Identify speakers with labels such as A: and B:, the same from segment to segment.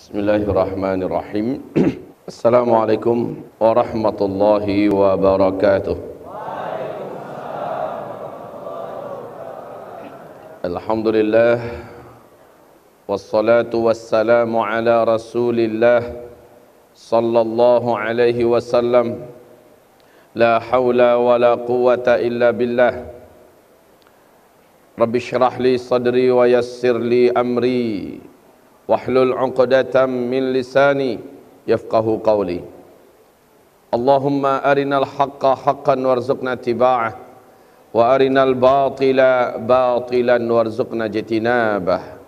A: Bismillahirrahmanirrahim. Assalamualaikum warahmatullahi wabarakatuh. Alhamdulillah wassalatu wassalamu ala Rasulillah sallallahu alaihi wasallam. La haula wala quwwata illa billah. Rabbi shrah li sadri wa yassir li amri wahlul 'uqdatam min lisani yafqahu qawli. Allahumma arinal haqqa haqqan warzuqna tiba'ah wa arinal batila batilan warzuqna jitinabah.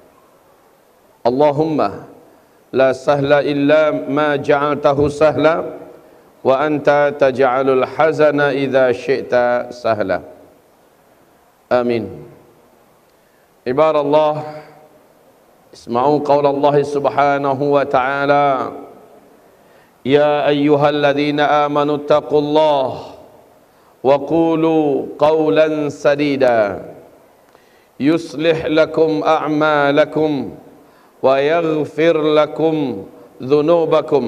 A: Allahumma la sahla illa ma ja'altahu sahla wa anta taj'alul hazana idza syi'ta sahla. Amin. Ibadallah, اسمعوا قول الله سبحانه وتعالى يا أيها الذين آمنوا اتقوا الله وقولوا قولا سديدا يصلح لكم أعمالكم ويغفر لكم ذنوبكم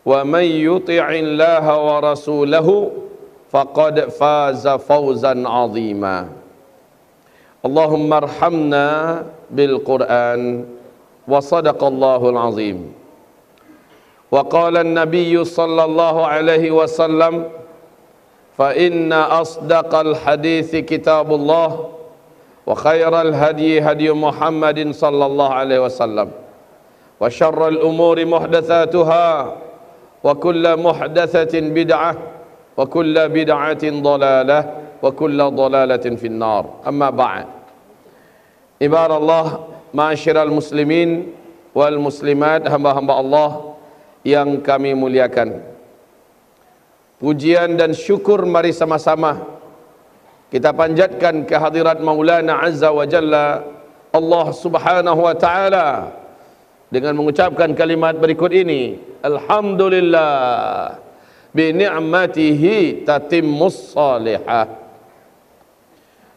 A: ومن يطع الله ورسوله فقد فاز فوزا عظيما. Allahumma arhamna bil Qur'an wa sadaqallahul azim. Wa qala an-nabiy sallallahu alaihi wasallam fa inna asdaqal hadithi kitabullah wa khairal hadyi hadyu Muhammadin sallallahu alaihi wasallam wa syarral umuri muhdatsatuha wa kullu muhdatsatin bid'ah wa kullu bid'atin dhalalah wa kullu dhalalatin finnar. Amma ba'd. Ibadallah, ma'asyiral muslimin wal muslimat, hamba-hamba Allah yang kami muliakan. Pujian dan syukur mari sama-sama kita panjatkan kehadirat Maulana Azza wa Jalla Allah Subhanahu wa taala dengan mengucapkan kalimat berikut ini: Alhamdulillah bi ni'matihi tatimmus salihah.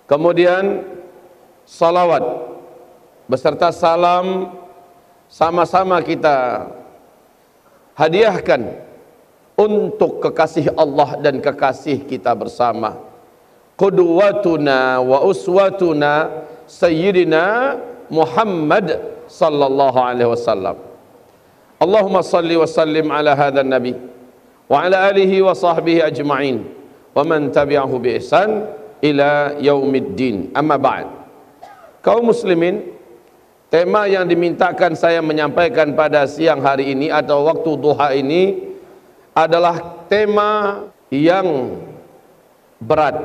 A: Kemudian salawat beserta salam sama-sama kita hadiahkan untuk kekasih Allah dan kekasih kita bersama, qudwatuna wa uswatuna sayyidina Muhammad sallallahu alaihi wasallam. Allahumma salli wa sallim ala hadzal nabi wa ala alihi wa sahbihi ajma'in wa man tabi'ahu bi ihsan ila yaumiddin. Amma ba'd. Kaum muslimin, tema yang dimintakan saya menyampaikan pada siang hari ini atau waktu duha ini adalah tema yang berat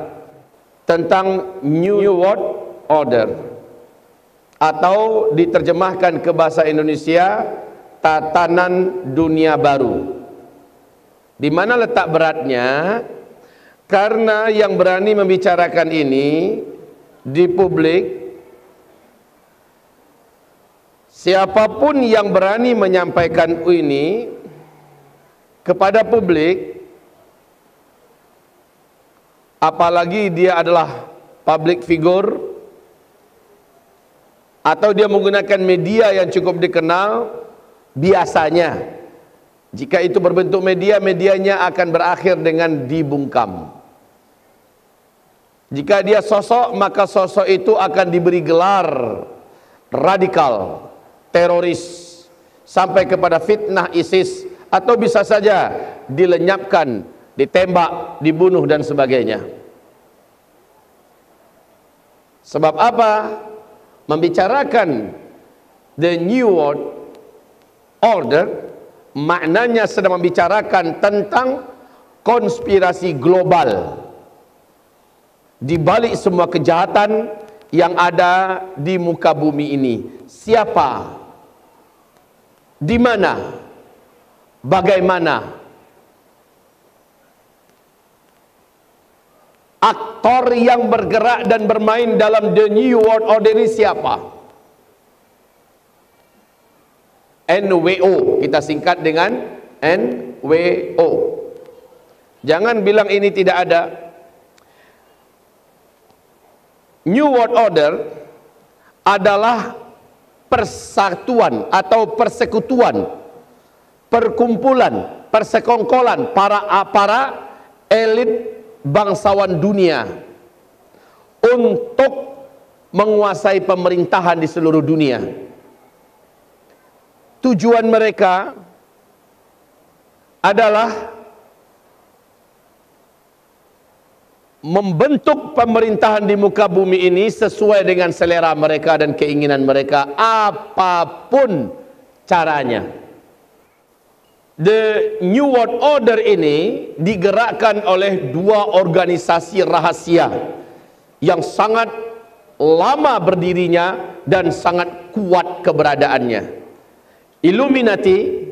A: tentang New World Order, atau diterjemahkan ke bahasa Indonesia tatanan dunia baru. Di mana letak beratnya? Karena yang berani membicarakan ini di publik, siapapun yang berani menyampaikan ini kepada publik, apalagi dia adalah public figure atau dia menggunakan media yang cukup dikenal, biasanya jika itu berbentuk media, medianya akan berakhir dengan dibungkam. Jika dia sosok, maka sosok itu akan diberi gelar radikal, teroris, sampai kepada fitnah ISIS, atau bisa saja dilenyapkan, ditembak, dibunuh dan sebagainya. Sebab apa? Membicarakan the New World Order maknanya sedang membicarakan tentang konspirasi global di balik semua kejahatan yang ada di muka bumi ini. Siapa? Di mana? Bagaimana? Aktor yang bergerak dan bermain dalam the New World Order ini siapa? NWO, kita singkat dengan NWO. Jangan bilang ini tidak ada. New World Order adalah persatuan atau persekutuan, perkumpulan, persekongkolan para elit bangsawan dunia untuk menguasai pemerintahan di seluruh dunia. Tujuan mereka adalah membentuk pemerintahan di muka bumi ini sesuai dengan selera mereka dan keinginan mereka, apapun caranya. The New World Order ini digerakkan oleh dua organisasi rahasia yang sangat lama berdirinya dan sangat kuat keberadaannya. Illuminati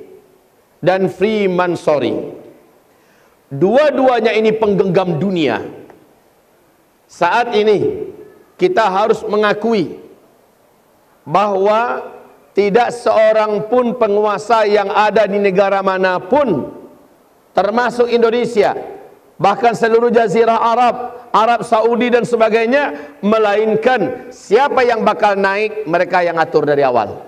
A: dan Freemasonry. Dua-duanya ini penggenggam dunia. Saat ini kita harus mengakui bahwa tidak seorang pun penguasa yang ada di negara manapun, termasuk Indonesia, bahkan seluruh jazirah Arab, Arab Saudi dan sebagainya, melainkan siapa yang bakal naik, mereka yang atur dari awal.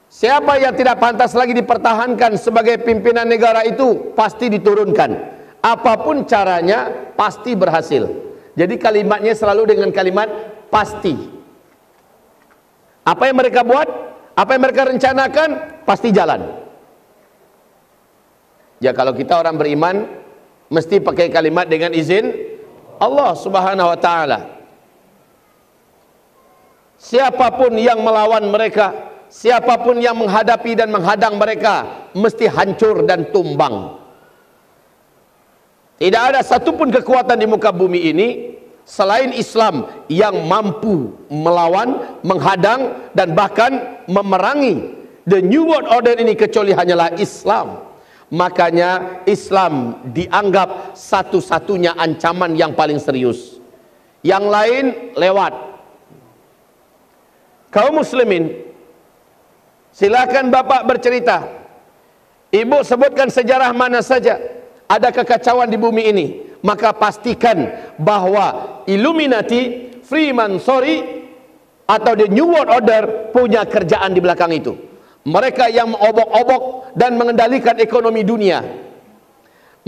A: Siapa yang tidak pantas lagi dipertahankan sebagai pimpinan negara itu pasti diturunkan. Apapun caranya pasti berhasil. Jadi kalimatnya selalu dengan kalimat pasti. Apa yang mereka buat, apa yang mereka rencanakan, pasti jalan. Ya, kalau kita orang beriman mesti pakai kalimat dengan izin Allah Subhanahu wa taala. Siapapun yang melawan mereka, siapapun yang menghadapi dan menghadang mereka, mesti hancur dan tumbang. Tidak ada satupun kekuatan di muka bumi ini selain Islam yang mampu melawan, menghadang, dan bahkan memerangi the New World Order ini, kecuali hanyalah Islam. Makanya Islam dianggap satu-satunya ancaman yang paling serius. Yang lain lewat. Kaum muslimin, silakan Bapak bercerita. Ibu sebutkan sejarah mana saja ada kekacauan di bumi ini, maka pastikan bahwa Illuminati, Freemasonry atau the New World Order punya kerjaan di belakang itu. Mereka yang mengobok-obok dan mengendalikan ekonomi dunia.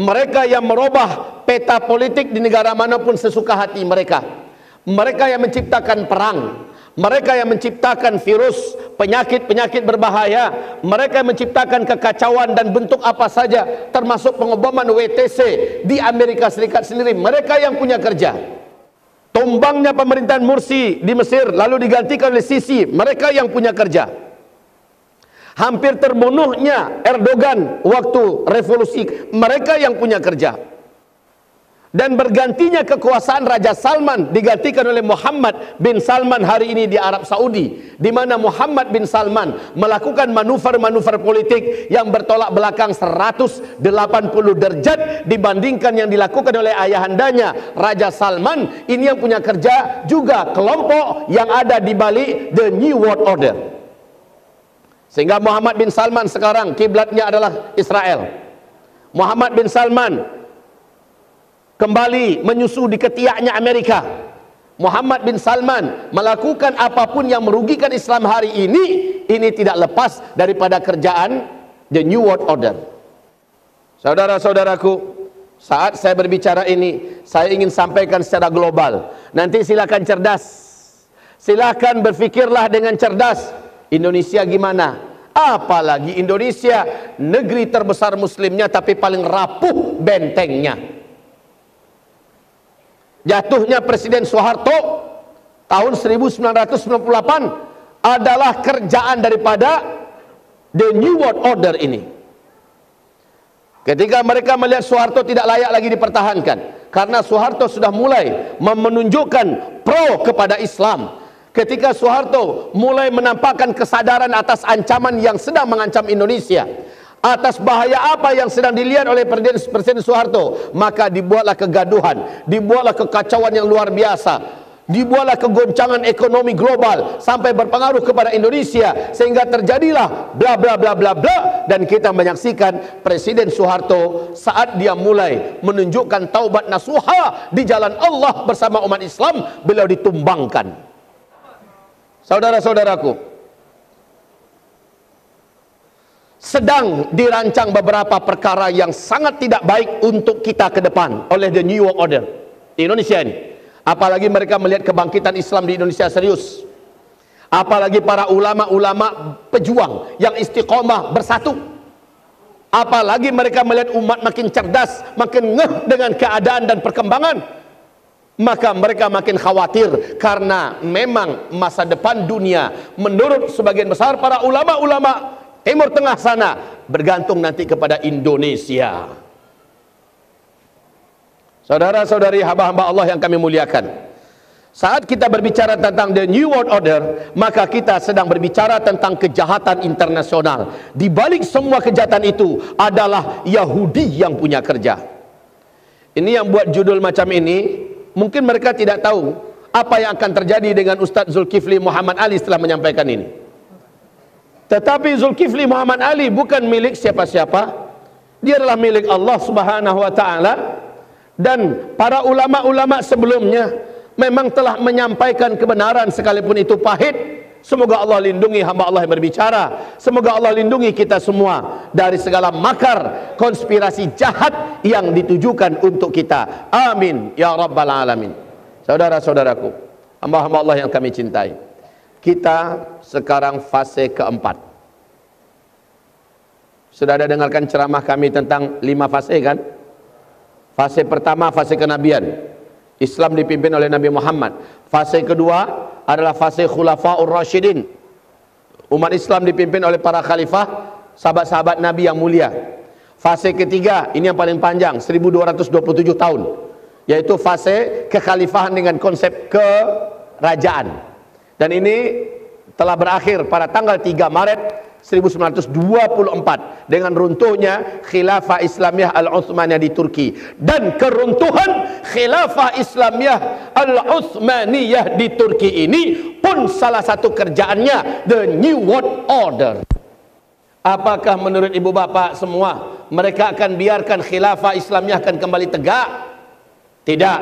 A: Mereka yang merubah peta politik di negara manapun sesuka hati mereka. Mereka yang menciptakan perang. Mereka yang menciptakan virus, penyakit-penyakit berbahaya. Mereka yang menciptakan kekacauan dan bentuk apa saja, termasuk pengeboman WTC di Amerika Serikat sendiri. Mereka yang punya kerja. Tumbangnya pemerintahan Mursi di Mesir lalu digantikan oleh Sisi. Mereka yang punya kerja. Hampir terbunuhnya Erdogan waktu revolusi. Mereka yang punya kerja. Dan bergantinya kekuasaan Raja Salman digantikan oleh Muhammad bin Salman hari ini di Arab Saudi, di mana Muhammad bin Salman melakukan manuver-manuver politik yang bertolak belakang 180 derajat dibandingkan yang dilakukan oleh ayahandanya Raja Salman. Ini yang punya kerja juga kelompok yang ada di balik the New World Order. Sehingga Muhammad bin Salman sekarang kiblatnya adalah Israel. Muhammad bin Salman kembali menyusu di ketiaknya Amerika. Muhammad bin Salman melakukan apapun yang merugikan Islam hari ini tidak lepas daripada kerjaan the New World Order. Saudara-saudaraku, saat saya berbicara ini, saya ingin sampaikan secara global. Nanti silakan cerdas, silakan berfikirlah dengan cerdas. Indonesia gimana? Apalagi Indonesia, negeri terbesar muslimnya tapi paling rapuh bentengnya. Jatuhnya Presiden Soeharto tahun 1998 adalah kerjaan daripada the New World Order ini. Ketika mereka melihat Soeharto tidak layak lagi dipertahankan, karena Soeharto sudah mulai menunjukkan pro kepada Islam. Ketika Soeharto mulai menampakkan kesadaran atas ancaman yang sedang mengancam Indonesia, atas bahaya apa yang sedang dilihat oleh Presiden Soeharto, maka dibuatlah kegaduhan, dibuatlah kekacauan yang luar biasa, dibuatlah kegoncangan ekonomi global sampai berpengaruh kepada Indonesia, sehingga terjadilah bla bla bla bla bla. Dan kita menyaksikan Presiden Soeharto saat dia mulai menunjukkan taubat nasuha di jalan Allah bersama umat Islam, beliau ditumbangkan. Saudara-saudaraku, sedang dirancang beberapa perkara yang sangat tidak baik untuk kita ke depan oleh the New World Order di Indonesia ini. Apalagi mereka melihat kebangkitan Islam di Indonesia serius. Apalagi para ulama-ulama pejuang yang istiqomah bersatu. Apalagi mereka melihat umat makin cerdas, makin ngeh dengan keadaan dan perkembangan. Maka mereka makin khawatir karena memang masa depan dunia menurut sebagian besar para ulama-ulama Timur Tengah sana bergantung nanti kepada Indonesia. Saudara-saudari, hamba-hamba Allah yang kami muliakan, saat kita berbicara tentang the New World Order, maka kita sedang berbicara tentang kejahatan internasional. Di balik semua kejahatan itu adalah Yahudi yang punya kerja. Ini yang buat judul macam ini. Mungkin mereka tidak tahu apa yang akan terjadi dengan Ustaz Zulkifli Muhammad Ali setelah menyampaikan ini. Tetapi Zulkifli Muhammad Ali bukan milik siapa-siapa. Dia adalah milik Allah Subhanahu wa taala. Dan para ulama-ulama sebelumnya memang telah menyampaikan kebenaran sekalipun itu pahit. Semoga Allah lindungi hamba Allah yang berbicara. Semoga Allah lindungi kita semua dari segala makar konspirasi jahat yang ditujukan untuk kita. Amin ya rabbal alamin. Saudara-saudaraku, hamba-hamba Allah yang kami cintai, kita sekarang fase keempat. Sudah ada dengarkan ceramah kami tentang 5 fase kan? Fase pertama, fase kenabian. Islam dipimpin oleh Nabi Muhammad. Fase kedua adalah fase Khulafaur Rasyidin. Umat Islam dipimpin oleh para khalifah, sahabat-sahabat Nabi yang mulia. Fase ketiga, ini yang paling panjang, 1227 tahun. Yaitu fase kekhalifahan dengan konsep kerajaan. Dan ini telah berakhir pada tanggal 3 Maret 1924 dengan runtuhnya Khilafah Islamiyah Al-Utsmaniyah di Turki. Dan keruntuhan Khilafah Islamiyah Al-Utsmaniyah di Turki ini pun salah satu kerjaannya the New World Order. Apakah menurut ibu bapak semua mereka akan biarkan Khilafah Islamiyah akan kembali tegak? Tidak.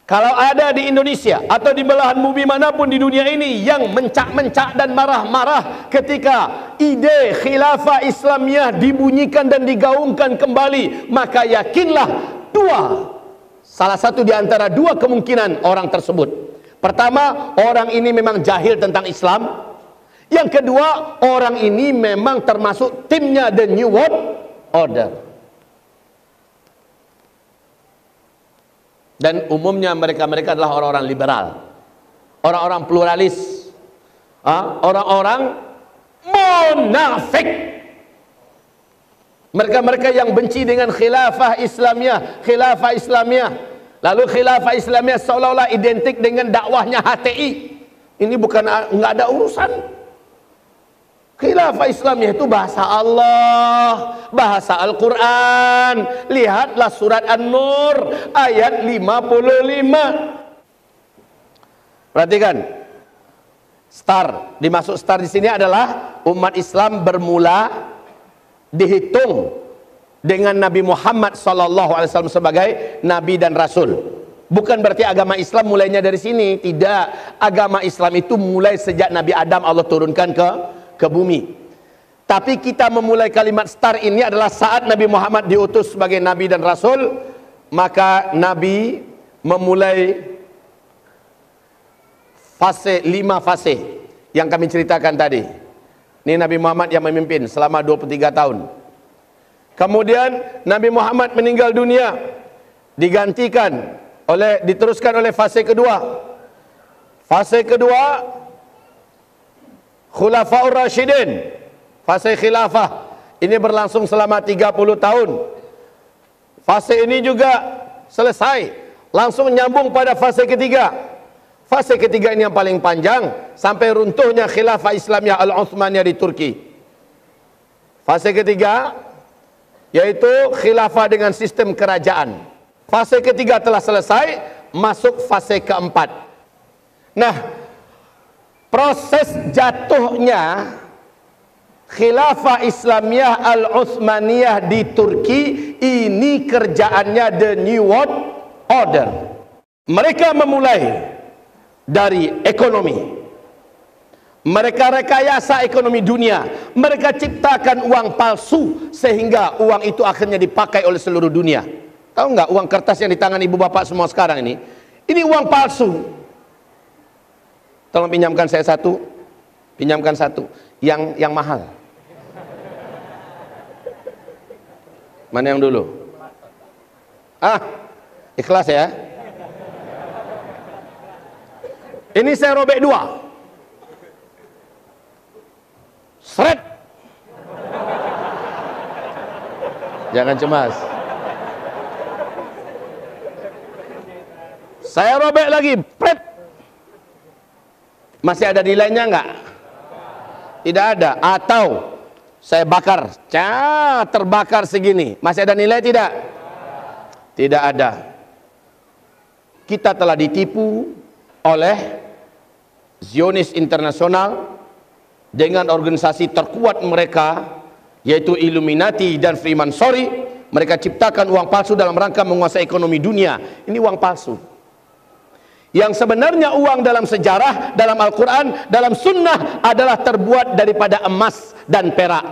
A: Kalau ada di Indonesia atau di belahan bumi manapun di dunia ini yang mencak-mencak dan marah-marah ketika ide khilafah Islamiyah dibunyikan dan digaungkan kembali, maka yakinlah salah satu di antara 2 kemungkinan orang tersebut. Pertama, orang ini memang jahil tentang Islam. Yang kedua, orang ini memang termasuk timnya the New World Order. Dan umumnya mereka adalah orang-orang liberal, orang-orang pluralis, orang-orang munafik. Mereka-mereka yang benci dengan khilafah Islamiyah. Lalu khilafah Islamiyah seolah-olah identik dengan dakwahnya HTI. Ini bukan, nggak ada urusan. Khilafah Islamiyah itu bahasa Allah, bahasa Al-Quran. Lihatlah surat An-Nur ayat 55. Perhatikan, dimaksud star di sini adalah umat Islam bermula dihitung dengan Nabi Muhammad SAW sebagai Nabi dan Rasul. Bukan berarti agama Islam mulainya dari sini. Tidak, agama Islam itu mulai sejak Nabi Adam Allah turunkan ke bumi. Tapi kita memulai kalimat star ini adalah saat Nabi Muhammad diutus sebagai Nabi dan Rasul. Maka Nabi memulai fase 5 fase yang kami ceritakan tadi. Ini Nabi Muhammad yang memimpin selama 23 tahun. Kemudian Nabi Muhammad meninggal dunia, diteruskan oleh fase kedua. Fase kedua Khulafaur Rasyidin, fase khilafah. Ini berlangsung selama 30 tahun. Fase ini juga selesai, langsung nyambung pada fase ketiga. Fase ketiga ini yang paling panjang, sampai runtuhnya Khilafah Islamiyah Al-Utsmaniyah di Turki. Fase ketiga yaitu khilafah dengan sistem kerajaan. Fase ketiga telah selesai, masuk fase keempat. Nah, proses jatuhnya Khilafah Islamiyah Al-Utsmaniyah di Turki ini kerjaannya the New World Order. Mereka memulai dari ekonomi. Mereka rekayasa ekonomi dunia. Mereka ciptakan uang palsu sehingga uang itu akhirnya dipakai oleh seluruh dunia. Tahu nggak uang kertas yang di tangan ibu bapak semua sekarang ini? Ini uang palsu. Tolong pinjamkan saya satu. Pinjamkan satu. Yang mahal. Mana yang dulu? Ikhlas ya. Ini saya robek dua. Seret. Jangan cemas. Saya robek lagi. Pret. Masih ada nilainya enggak? Tidak ada. Atau saya bakar. Terbakar segini. Masih ada nilai tidak? Tidak ada. Kita telah ditipu oleh Zionis internasional dengan organisasi terkuat mereka, yaitu Illuminati dan Freemasonry. Mereka ciptakan uang palsu dalam rangka menguasai ekonomi dunia. Ini uang palsu. Yang sebenarnya uang dalam sejarah, dalam Al-Quran, dalam sunnah adalah terbuat daripada emas dan perak.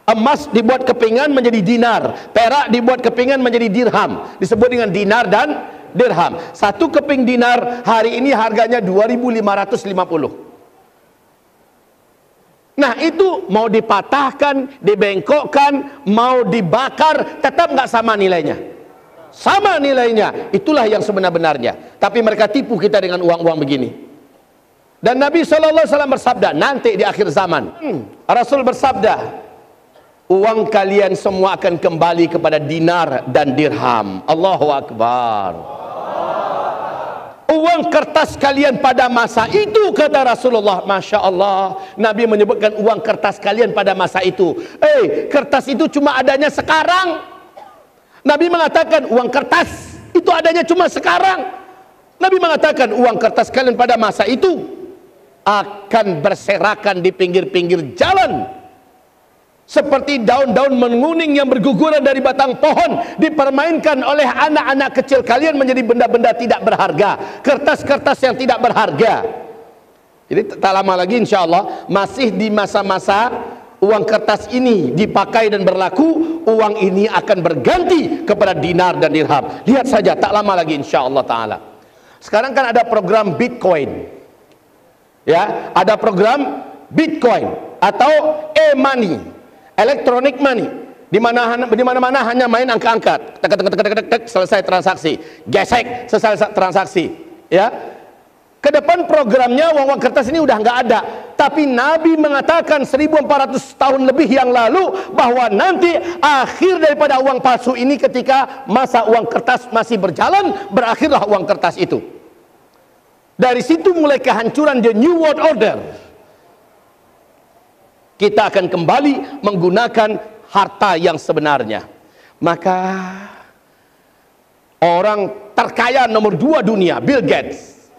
A: Emas dibuat kepingan menjadi dinar, perak dibuat kepingan menjadi dirham. Disebut dengan dinar dan dirham. Satu keping dinar hari ini harganya 2.550. Nah itu mau dipatahkan, dibengkokkan, mau dibakar, tetap nggak sama nilainya. Sama nilainya. Itulah yang sebenar-benarnya. Tapi mereka tipu kita dengan uang-uang begini. Dan Nabi SAW bersabda, nanti di akhir zaman, Rasul bersabda, uang kalian semua akan kembali kepada dinar dan dirham. Allahu Akbar. Uang kertas kalian pada masa itu, kata Rasulullah. Masya Allah, Nabi menyebutkan uang kertas kalian pada masa itu. Kertas itu cuma adanya sekarang. Nabi mengatakan uang kertas itu adanya cuma sekarang. Nabi mengatakan uang kertas kalian pada masa itu akan berserakan di pinggir-pinggir jalan, seperti daun-daun menguning yang berguguran dari batang pohon, dipermainkan oleh anak-anak kecil kalian menjadi benda-benda tidak berharga, kertas-kertas yang tidak berharga. Jadi tak lama lagi insya Allah, masih di masa-masa uang kertas ini dipakai dan berlaku, uang ini akan berganti kepada dinar dan dirham. Lihat saja, tak lama lagi insya Allah Ta'ala. Sekarang kan ada program Bitcoin, ya, ada program Bitcoin atau e-money, electronic money, di mana-mana hanya main angka-angka, selesai transaksi, gesek selesai transaksi, ya. Ke depan programnya uang kertas ini udah nggak ada, tapi Nabi mengatakan 1400 tahun lebih yang lalu bahwa nanti akhir daripada uang palsu ini ketika masa uang kertas masih berjalan, berakhirlah uang kertas itu. Dari situ mulai kehancuran the New World Order. Kita akan kembali menggunakan harta yang sebenarnya. Maka orang terkaya nomor 2 dunia, Bill Gates,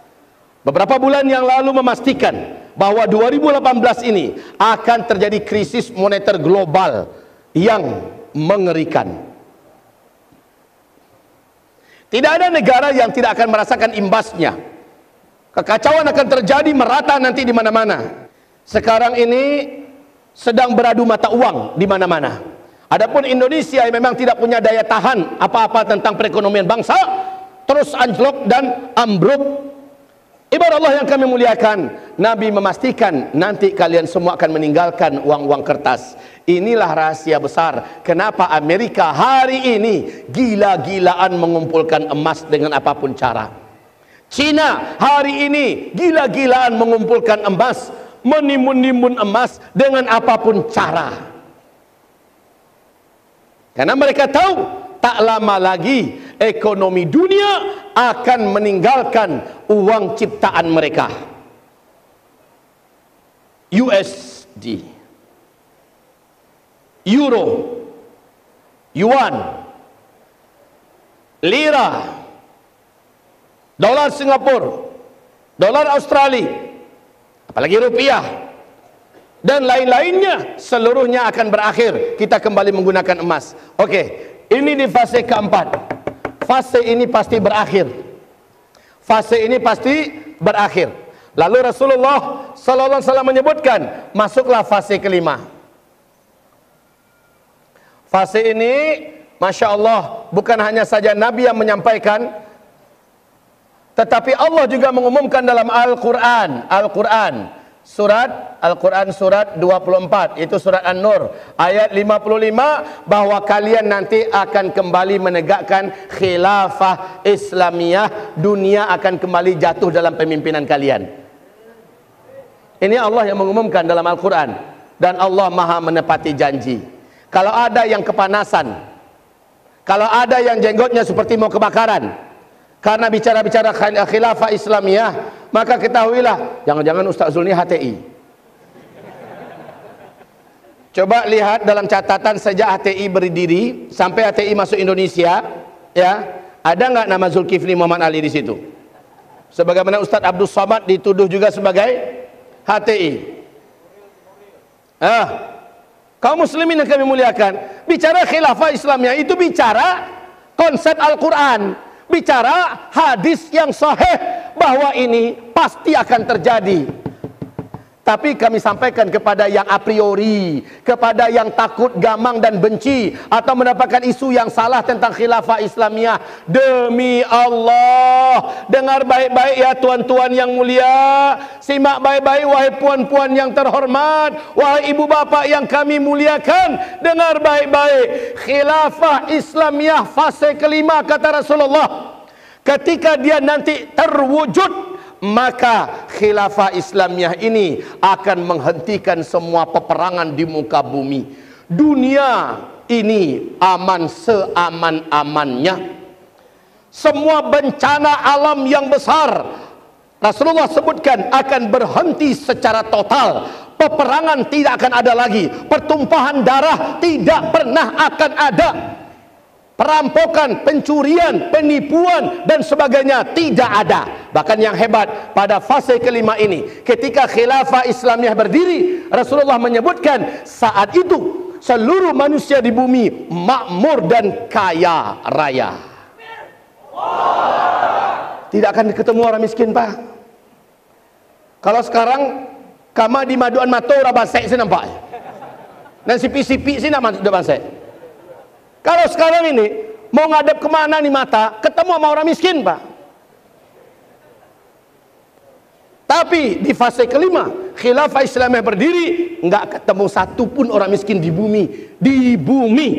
A: beberapa bulan yang lalu memastikan bahwa 2018 ini akan terjadi krisis moneter global yang mengerikan. Tidak ada negara yang tidak akan merasakan imbasnya. Kekacauan akan terjadi merata nanti di mana-mana. Sekarang ini sedang beradu mata uang di mana-mana. Adapun Indonesia yang memang tidak punya daya tahan apa-apa tentang perekonomian bangsa, terus anjlok dan ambruk. Ibarat Allah yang kami muliakan, Nabi memastikan nanti kalian semua akan meninggalkan uang-uang kertas. Inilah rahasia besar kenapa Amerika hari ini gila-gilaan mengumpulkan emas dengan apapun cara. Cina hari ini gila-gilaan mengumpulkan emas, menimbun-nimbun emas dengan apapun cara. Karena mereka tahu tak lama lagi ekonomi dunia akan meninggalkan uang ciptaan mereka. USD, Euro, Yuan, Lira, dolar Singapura, dolar Australia, apalagi rupiah, dan lain-lainnya, seluruhnya akan berakhir. Kita kembali menggunakan emas. Oke, ini di fase keempat. Fase ini pasti berakhir. Fase ini pasti berakhir. Lalu Rasulullah sallallahu alaihi wasallam menyebutkan, masuklah fase kelima. Fase ini, Masya Allah, bukan hanya saja Nabi yang menyampaikan, tetapi Allah juga mengumumkan dalam Al-Quran surat Al-Quran surat 24, itu surat An-Nur ayat 55, bahwa kalian nanti akan kembali menegakkan khilafah Islamiyah, dunia akan kembali jatuh dalam pemimpinan kalian. Ini Allah yang mengumumkan dalam Al-Quran, dan Allah maha menepati janji. Kalau ada yang kepanasan, kalau ada yang jenggotnya seperti mau kebakaran karena bicara-bicara khilafah Islamiyah, maka ketahuilah, jangan-jangan Ustaz Zul ini HTI. Coba lihat dalam catatan sejak HTI berdiri sampai HTI masuk Indonesia, ya, ada nggak nama Zulkifli Muhammad Ali di situ? Sebagaimana Ustaz Abdul Somad dituduh juga sebagai HTI. Kaum muslimin yang kami muliakan, bicara khilafah Islamiyah itu bicara konsep Al-Quran, bicara hadis yang sahih bahwa ini pasti akan terjadi. Tapi kami sampaikan kepada yang a priori, kepada yang takut, gamang dan benci, atau mendapatkan isu yang salah tentang khilafah Islamiyah, demi Allah, dengar baik-baik ya tuan-tuan yang mulia, simak baik-baik wahai puan-puan yang terhormat, wahai ibu bapak yang kami muliakan, dengar baik-baik, khilafah Islamiyah fase kelima, kata Rasulullah, ketika dia nanti terwujud, maka khilafah Islamiyah ini akan menghentikan semua peperangan di muka bumi. Dunia ini aman seaman-amannya. Semua bencana alam yang besar, Rasulullah sebutkan, akan berhenti secara total. Peperangan tidak akan ada lagi, pertumpahan darah tidak pernah akan ada, perampokan, pencurian, penipuan dan sebagainya tidak ada. Bahkan yang hebat, pada fase kelima ini, ketika khilafah Islamiyah berdiri, Rasulullah menyebutkan saat itu seluruh manusia di bumi makmur dan kaya raya. Tidak akan ketemu orang miskin, Pak. Kalau sekarang kama di maduan mato ora basek sih nampak. Dan sipi-sipi sih nak basek. Kalau sekarang ini mau ngadep kemana nih mata, ketemu sama orang miskin, Pak. Tapi di fase kelima, khilafah Islamiyah berdiri, nggak ketemu satu pun orang miskin di bumi. Di bumi.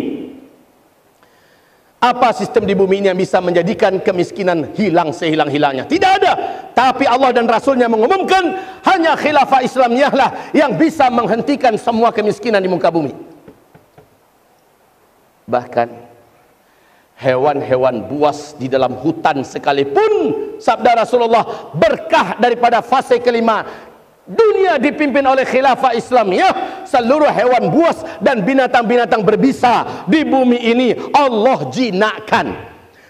A: Apa sistem di bumi ini yang bisa menjadikan kemiskinan hilang sehilang-hilangnya? Tidak ada. Tapi Allah dan Rasulnya mengumumkan, hanya khilafah Islamiyah lah yang bisa menghentikan semua kemiskinan di muka bumi. Bahkan hewan-hewan buas di dalam hutan sekalipun, sabda Rasulullah, berkah daripada fase kelima, dunia dipimpin oleh khilafah Islamiyah, seluruh hewan buas dan binatang-binatang berbisa di bumi ini Allah jinakkan,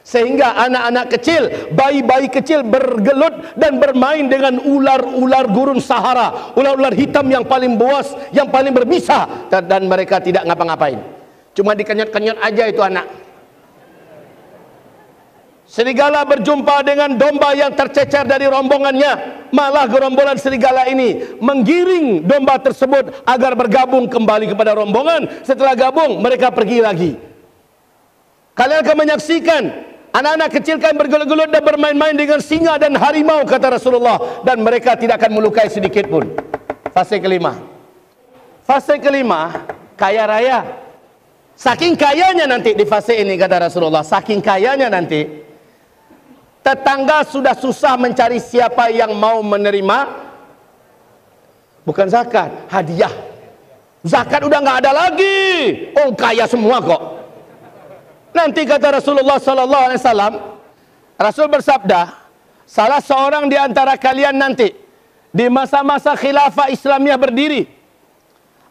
A: sehingga anak-anak kecil, bayi-bayi kecil bergelut dan bermain dengan ular-ular gurun Sahara, ular-ular hitam yang paling buas, yang paling berbisa, dan mereka tidak ngapa-ngapain, cuma dikenyot-kenyot aja itu anak. Serigala berjumpa dengan domba yang tercecer dari rombongannya, malah gerombolan serigala ini menggiring domba tersebut agar bergabung kembali kepada rombongan. Setelah gabung, mereka pergi lagi. Kalian akan menyaksikan anak-anak kecil kan bergelut-gelut dan bermain-main dengan singa dan harimau, kata Rasulullah, dan mereka tidak akan melukai sedikit pun. Fase kelima. Fase kelima, kaya raya. Saking kayanya nanti di fase ini, kata Rasulullah, saking kayanya nanti, tetangga sudah susah mencari siapa yang mau menerima, bukan zakat, hadiah. Zakat udah nggak ada lagi, oh kaya semua kok. Nanti kata Rasulullah sallallahu alaihi wasallam, Rasul bersabda, salah seorang di antara kalian nanti di masa-masa khilafah Islamiyah berdiri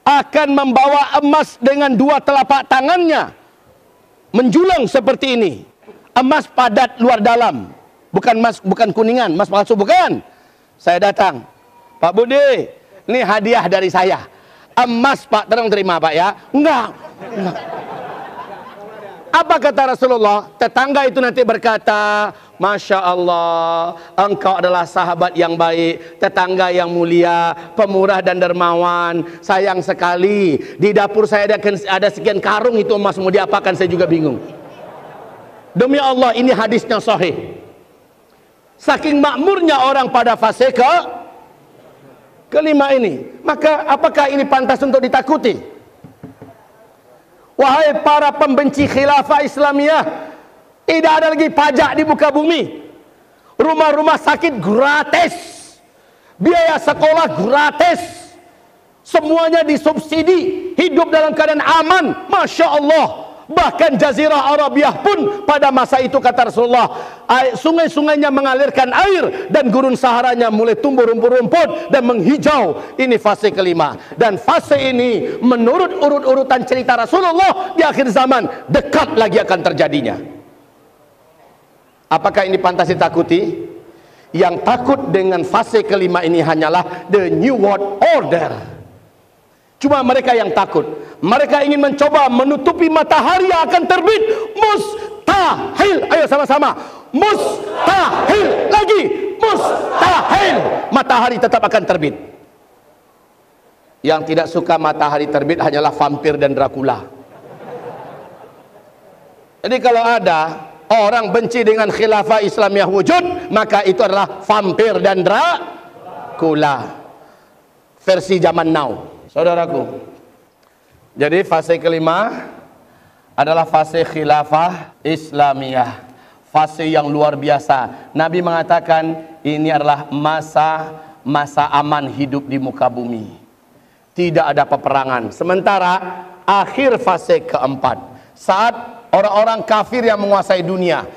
A: akan membawa emas dengan dua telapak tangannya, menjulang seperti ini. Emas padat luar dalam, bukan emas, bukan kuningan, emas palsu, bukan. Saya datang, Pak Budi, ini hadiah dari saya. Emas, Pak, terima Pak ya. Enggak. Apa kata Rasulullah? Tetangga itu nanti berkata,
B: Masya Allah, engkau adalah sahabat yang baik, tetangga yang mulia, pemurah dan dermawan. Sayang sekali, di dapur saya ada sekian karung itu emas, mau diapakan saya juga bingung. Demi Allah, ini hadisnya sahih. Saking makmurnya orang pada fase kelima ini, maka apakah ini pantas untuk ditakuti? Wahai para pembenci khilafah Islamiyah, tidak ada lagi pajak di muka bumi. Rumah-rumah sakit gratis, biaya sekolah gratis, semuanya disubsidi, hidup dalam keadaan aman. Masya Allah. Bahkan Jazirah Arabiah pun pada masa itu, kata Rasulullah, sungai-sungainya mengalirkan air dan gurun Saharanya mulai tumbuh rumput-rumput dan menghijau. Ini fase kelima. Dan fase ini menurut urut-urutan cerita Rasulullah di akhir zaman dekat lagi akan terjadinya. Apakah ini pantas ditakuti? Yang takut dengan fase kelima ini hanyalah the New World Order. Cuma mereka yang takut. Mereka ingin mencoba menutupi matahari yang akan terbit. Mustahil. Ayo sama-sama. Mustahil. Lagi. Mustahil. Matahari tetap akan terbit. Yang tidak suka matahari terbit hanyalah vampir dan Dracula. Jadi kalau ada orang benci dengan khilafah Islamiyah wujud, maka itu adalah vampir dan Dracula versi zaman now, saudaraku. Jadi fase kelima adalah fase khilafah Islamiyah, fase yang luar biasa. Nabi mengatakan ini adalah masa aman hidup di muka bumi, tidak ada peperangan. Sementara akhir fase keempat, saat orang-orang kafir yang menguasai dunia.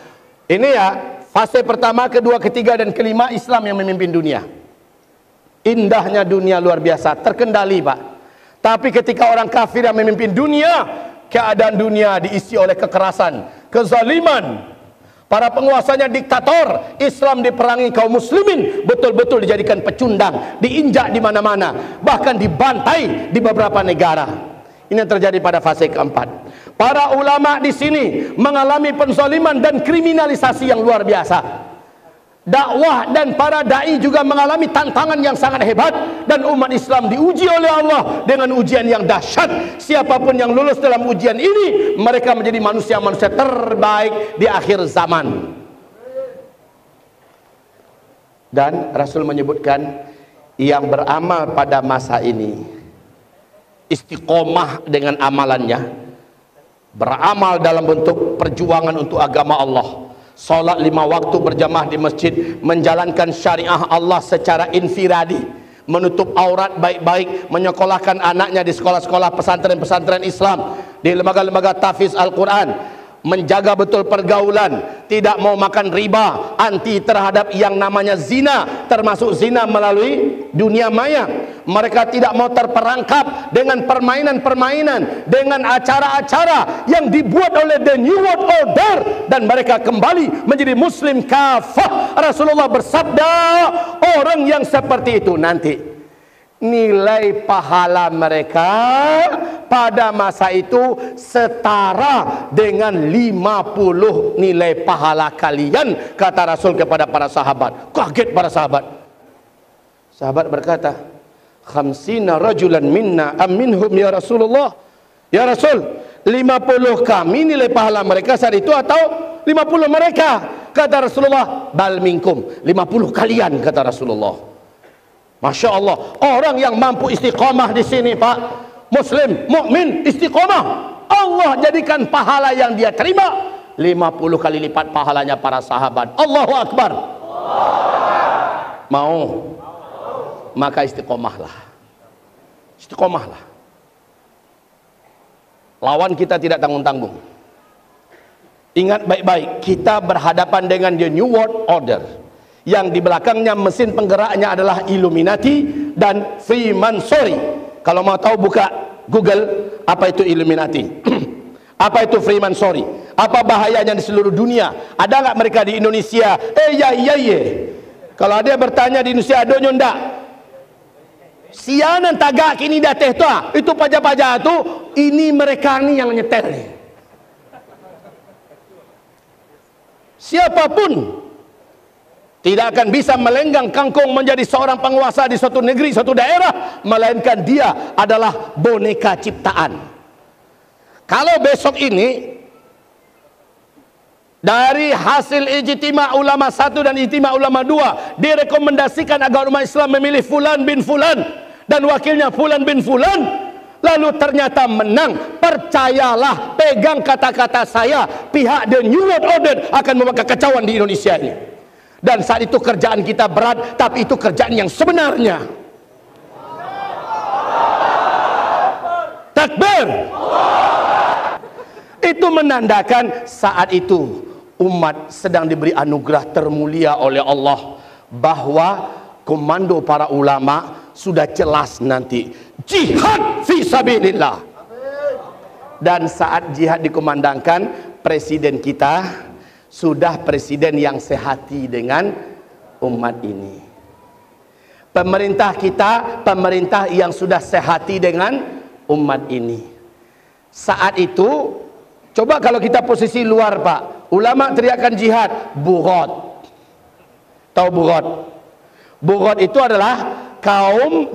B: Ini ya, fase pertama, kedua, ketiga, dan kelima Islam yang memimpin dunia. Indahnya dunia luar biasa, terkendali Pak. Tapi ketika orang kafir yang memimpin dunia, keadaan dunia diisi oleh kekerasan, kezaliman. Para penguasanya diktator, Islam diperangi kaum muslimin, betul-betul dijadikan pecundang, diinjak di mana-mana, bahkan dibantai di beberapa negara. Ini yang terjadi pada fase keempat. Para ulama di sini mengalami penzaliman dan kriminalisasi yang luar biasa. Dakwah dan para dai juga mengalami tantangan yang sangat hebat, dan umat Islam diuji oleh Allah dengan ujian yang dahsyat. Siapapun yang lulus dalam ujian ini, mereka menjadi manusia-manusia terbaik di akhir zaman. Dan Rasul menyebutkan yang beramal pada masa ini, istiqomah dengan amalannya, beramal dalam bentuk perjuangan untuk agama Allah, salat 5 waktu berjamaah di masjid, menjalankan syariah Allah secara infiradi, menutup aurat baik-baik, menyekolahkan anaknya di sekolah-sekolah pesantren-pesantren Islam, di lembaga-lembaga tahfiz Al-Quran, menjaga betul pergaulan, tidak mau makan riba, anti terhadap yang namanya zina, termasuk zina melalui dunia maya. Mereka tidak mau terperangkap dengan permainan-permainan, dengan acara-acara yang dibuat oleh the New World Order, dan mereka kembali menjadi muslim kafah. Rasulullah bersabda, orang yang seperti itu nanti nilai pahala mereka pada masa itu setara dengan 50 nilai pahala kalian, kata Rasul kepada para sahabat. Kaget para sahabat. Sahabat berkata, khamsina rajulan minna minhum ya Rasulullah. Ya Rasul, 50 kami nilai pahala mereka saat itu atau 50 mereka? Kata Rasulullah, bal minkum, 50 kalian, kata Rasulullah. Masya Allah, orang yang mampu istiqomah di sini Pak, muslim, mukmin, istiqomah, Allah jadikan pahala yang dia terima 50 kali lipat pahalanya para sahabat. Allahu Akbar. Mau? Maka istiqomahlah. Istiqomahlah. Lawan kita tidak tanggung-tanggung. Ingat baik-baik, kita berhadapan dengan the New World Order, yang di belakangnya mesin penggeraknya adalah Illuminati dan Freemasonry. Kalau mau tahu buka Google, apa itu Illuminati, apa itu Freemasonry, apa bahayanya di seluruh dunia. Ada nggak mereka di Indonesia? Ya. Kalau ada bertanya di Indonesia, ada ndak? Sianan tagak kini dah teh tuh, itu pajak-pajak tu, ini mereka ni yang nyetel ni. Siapapun tidak akan bisa melenggang kangkung menjadi seorang penguasa di suatu negeri, suatu daerah, melainkan dia adalah boneka ciptaan. Kalau besok ini dari hasil ijtima ulama 1 dan ijtima ulama 2 direkomendasikan agar umat Islam memilih Fulan bin Fulan dan wakilnya Fulan bin Fulan, lalu ternyata menang, percayalah, pegang kata-kata saya, pihak The New World Order akan membawa kekacauan di Indonesia ini. Dan saat itu kerjaan kita berat, tapi itu kerjaan yang sebenarnya. Takbir. Itu menandakan saat itu umat sedang diberi anugerah termulia oleh Allah, bahwa komando para ulama sudah jelas nanti jihad fi sabilillah. Dan saat jihad dikumandangkan, presiden kita sudah presiden yang sehati dengan umat ini. Pemerintah kita pemerintah yang sudah sehati dengan umat ini. Saat itu coba kalau kita posisi luar, Pak, ulama teriakan jihad, Bughod. Tahu Bughod? Bughod itu adalah kaum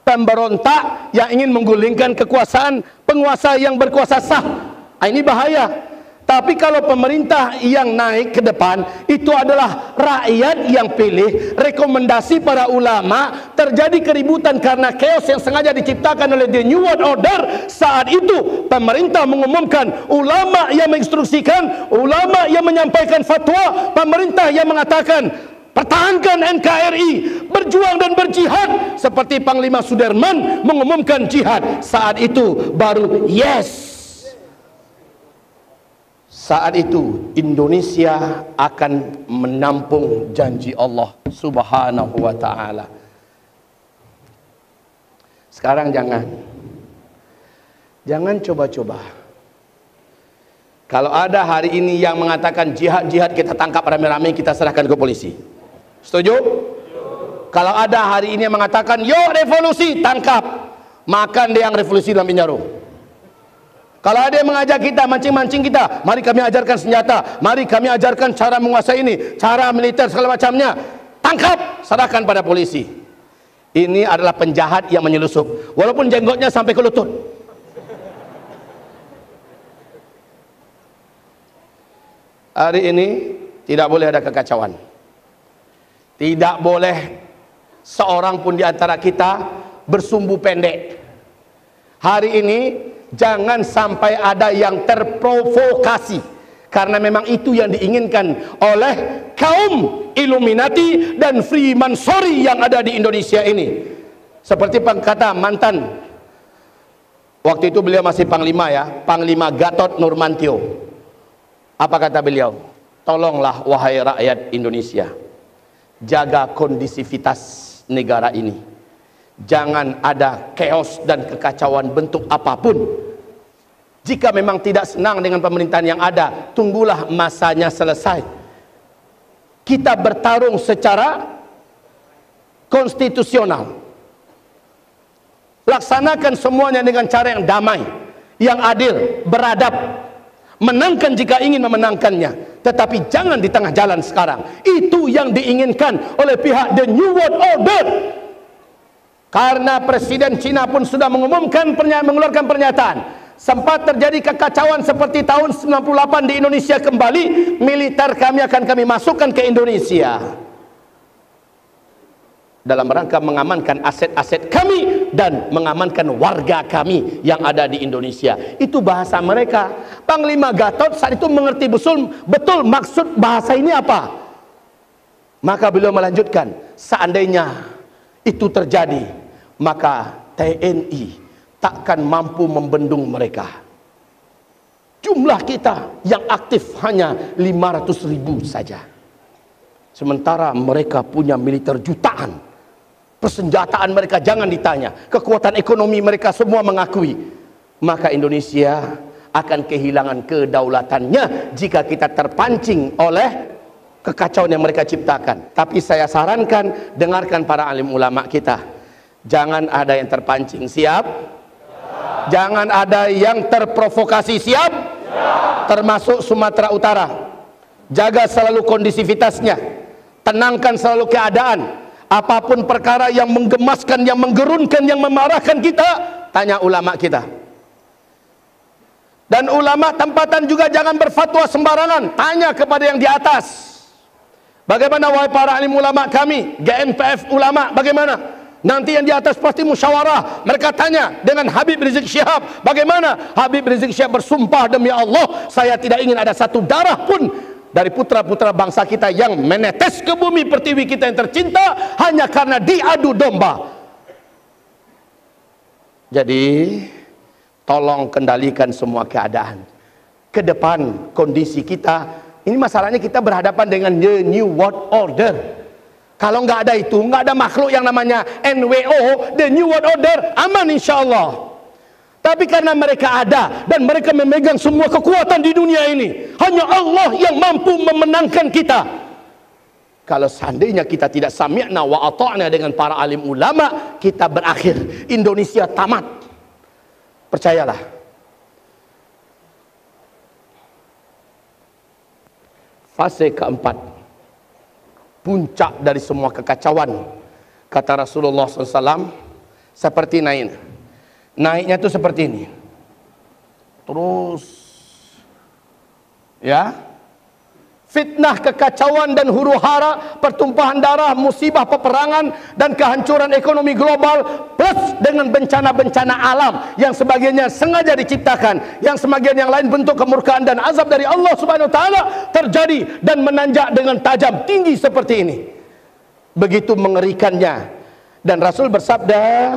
B: pemberontak yang ingin menggulingkan kekuasaan penguasa yang berkuasa sah. Ini bahaya. Tapi kalau pemerintah yang naik ke depan, itu adalah rakyat yang pilih, rekomendasi para ulama, terjadi keributan karena chaos yang sengaja diciptakan oleh The New World Order. Saat itu pemerintah mengumumkan, ulama yang menginstruksikan, ulama yang menyampaikan fatwa, pemerintah yang mengatakan pertahankan NKRI, berjuang dan berjihad, seperti Panglima Sudirman mengumumkan jihad. Saat itu baru yes. Saat itu Indonesia akan menampung janji Allah Subhanahu wa ta'ala. Sekarang jangan coba-coba. Kalau ada hari ini yang mengatakan jihad-jihad, kita tangkap rame-rame, kita serahkan ke polisi. Setuju? Kalau ada hari ini yang mengatakan yuk revolusi, tangkap, makan dia yang revolusi dalam penjara. Kalau ada yang mengajak kita, mancing-mancing kita, mari kami ajarkan senjata, mari kami ajarkan cara menguasai ini, cara militer segala macamnya, tangkap, serahkan pada polisi. Ini adalah penjahat yang menyelusup, walaupun jenggotnya sampai ke lutut. Hari ini tidak boleh ada kekacauan. Tidak boleh seorang pun di antara kita bersumbu pendek. Hari ini jangan sampai ada yang terprovokasi, karena memang itu yang diinginkan oleh kaum Illuminati dan Freemansori yang ada di Indonesia ini. Seperti kata mantan, waktu itu beliau masih Panglima ya, Panglima Gatot Nurmantio. Apa kata beliau? Tolonglah wahai rakyat Indonesia, jaga kondisivitas negara ini. Jangan ada chaos dan kekacauan bentuk apapun. Jika memang tidak senang dengan pemerintahan yang ada, tunggulah masanya selesai. Kita bertarung secara konstitusional. Laksanakan semuanya dengan cara yang damai, yang adil, beradab. Menangkan jika ingin memenangkannya, tetapi jangan di tengah jalan sekarang. Itu yang diinginkan oleh pihak The New World Order. Karena Presiden Cina pun sudah mengumumkan, mengeluarkan pernyataan, sempat terjadi kekacauan seperti tahun 98 di Indonesia kembali, militer kami akan kami masukkan ke Indonesia dalam rangka mengamankan aset-aset kami dan mengamankan warga kami yang ada di Indonesia. Itu bahasa mereka. Panglima Gatot saat itu mengerti betul maksud bahasa ini apa. Maka beliau melanjutkan, seandainya itu terjadi, maka TNI takkan mampu membendung mereka. Jumlah kita yang aktif hanya 500.000 saja, sementara mereka punya militer jutaan. Persenjataan mereka jangan ditanya, kekuatan ekonomi mereka semua mengakui. Maka Indonesia akan kehilangan kedaulatannya jika kita terpancing oleh kekacauan yang mereka ciptakan. Tapi saya sarankan, dengarkan para alim ulama kita, jangan ada yang terpancing. Siap? Jangan ada yang terprovokasi. Siap? Termasuk Sumatera Utara. Jaga selalu kondisivitasnya. tenangkan selalu keadaan. Apapun perkara yang menggemaskan, yang menggerunkan, yang memarahkan kita, tanya ulama kita. Dan ulama tempatan juga jangan berfatwa sembarangan, tanya kepada yang di atas. Bagaimana wahai para alim ulama kami, GNPF ulama, bagaimana? Nanti yang di atas pasti musyawarah. Mereka tanya dengan Habib Rizik Syihab, bagaimana? Habib Rizik Syihab bersumpah, demi Allah, saya tidak ingin ada satu darah pun dari putra-putra bangsa kita yang menetes ke bumi pertiwi kita yang tercinta hanya karena diadu domba. Jadi tolong kendalikan semua keadaan. Ke depan kondisi kita, ini masalahnya kita berhadapan dengan the new world order. Kalau nggak ada itu, nggak ada makhluk yang namanya NWO, the new world order, aman insya Allah. Tapi karena mereka ada dan mereka memegang semua kekuatan di dunia ini, hanya Allah yang mampu memenangkan kita. Kalau seandainya kita tidak sami'na wa ata'na dengan para alim ulama, kita berakhir, Indonesia tamat. Percayalah. Fase keempat, puncak dari semua kekacauan, kata Rasulullah SAW, seperti naiknya itu seperti ini, terus ya, fitnah, kekacauan dan huru hara, pertumpahan darah, musibah peperangan dan kehancuran ekonomi global, plus dengan bencana-bencana alam yang sebagiannya sengaja diciptakan, yang sebagian yang lain bentuk kemurkaan dan azab dari Allah Subhanahu wa taala terjadi dan menanjak dengan tajam tinggi seperti ini. Begitu mengerikannya. Dan Rasul bersabda,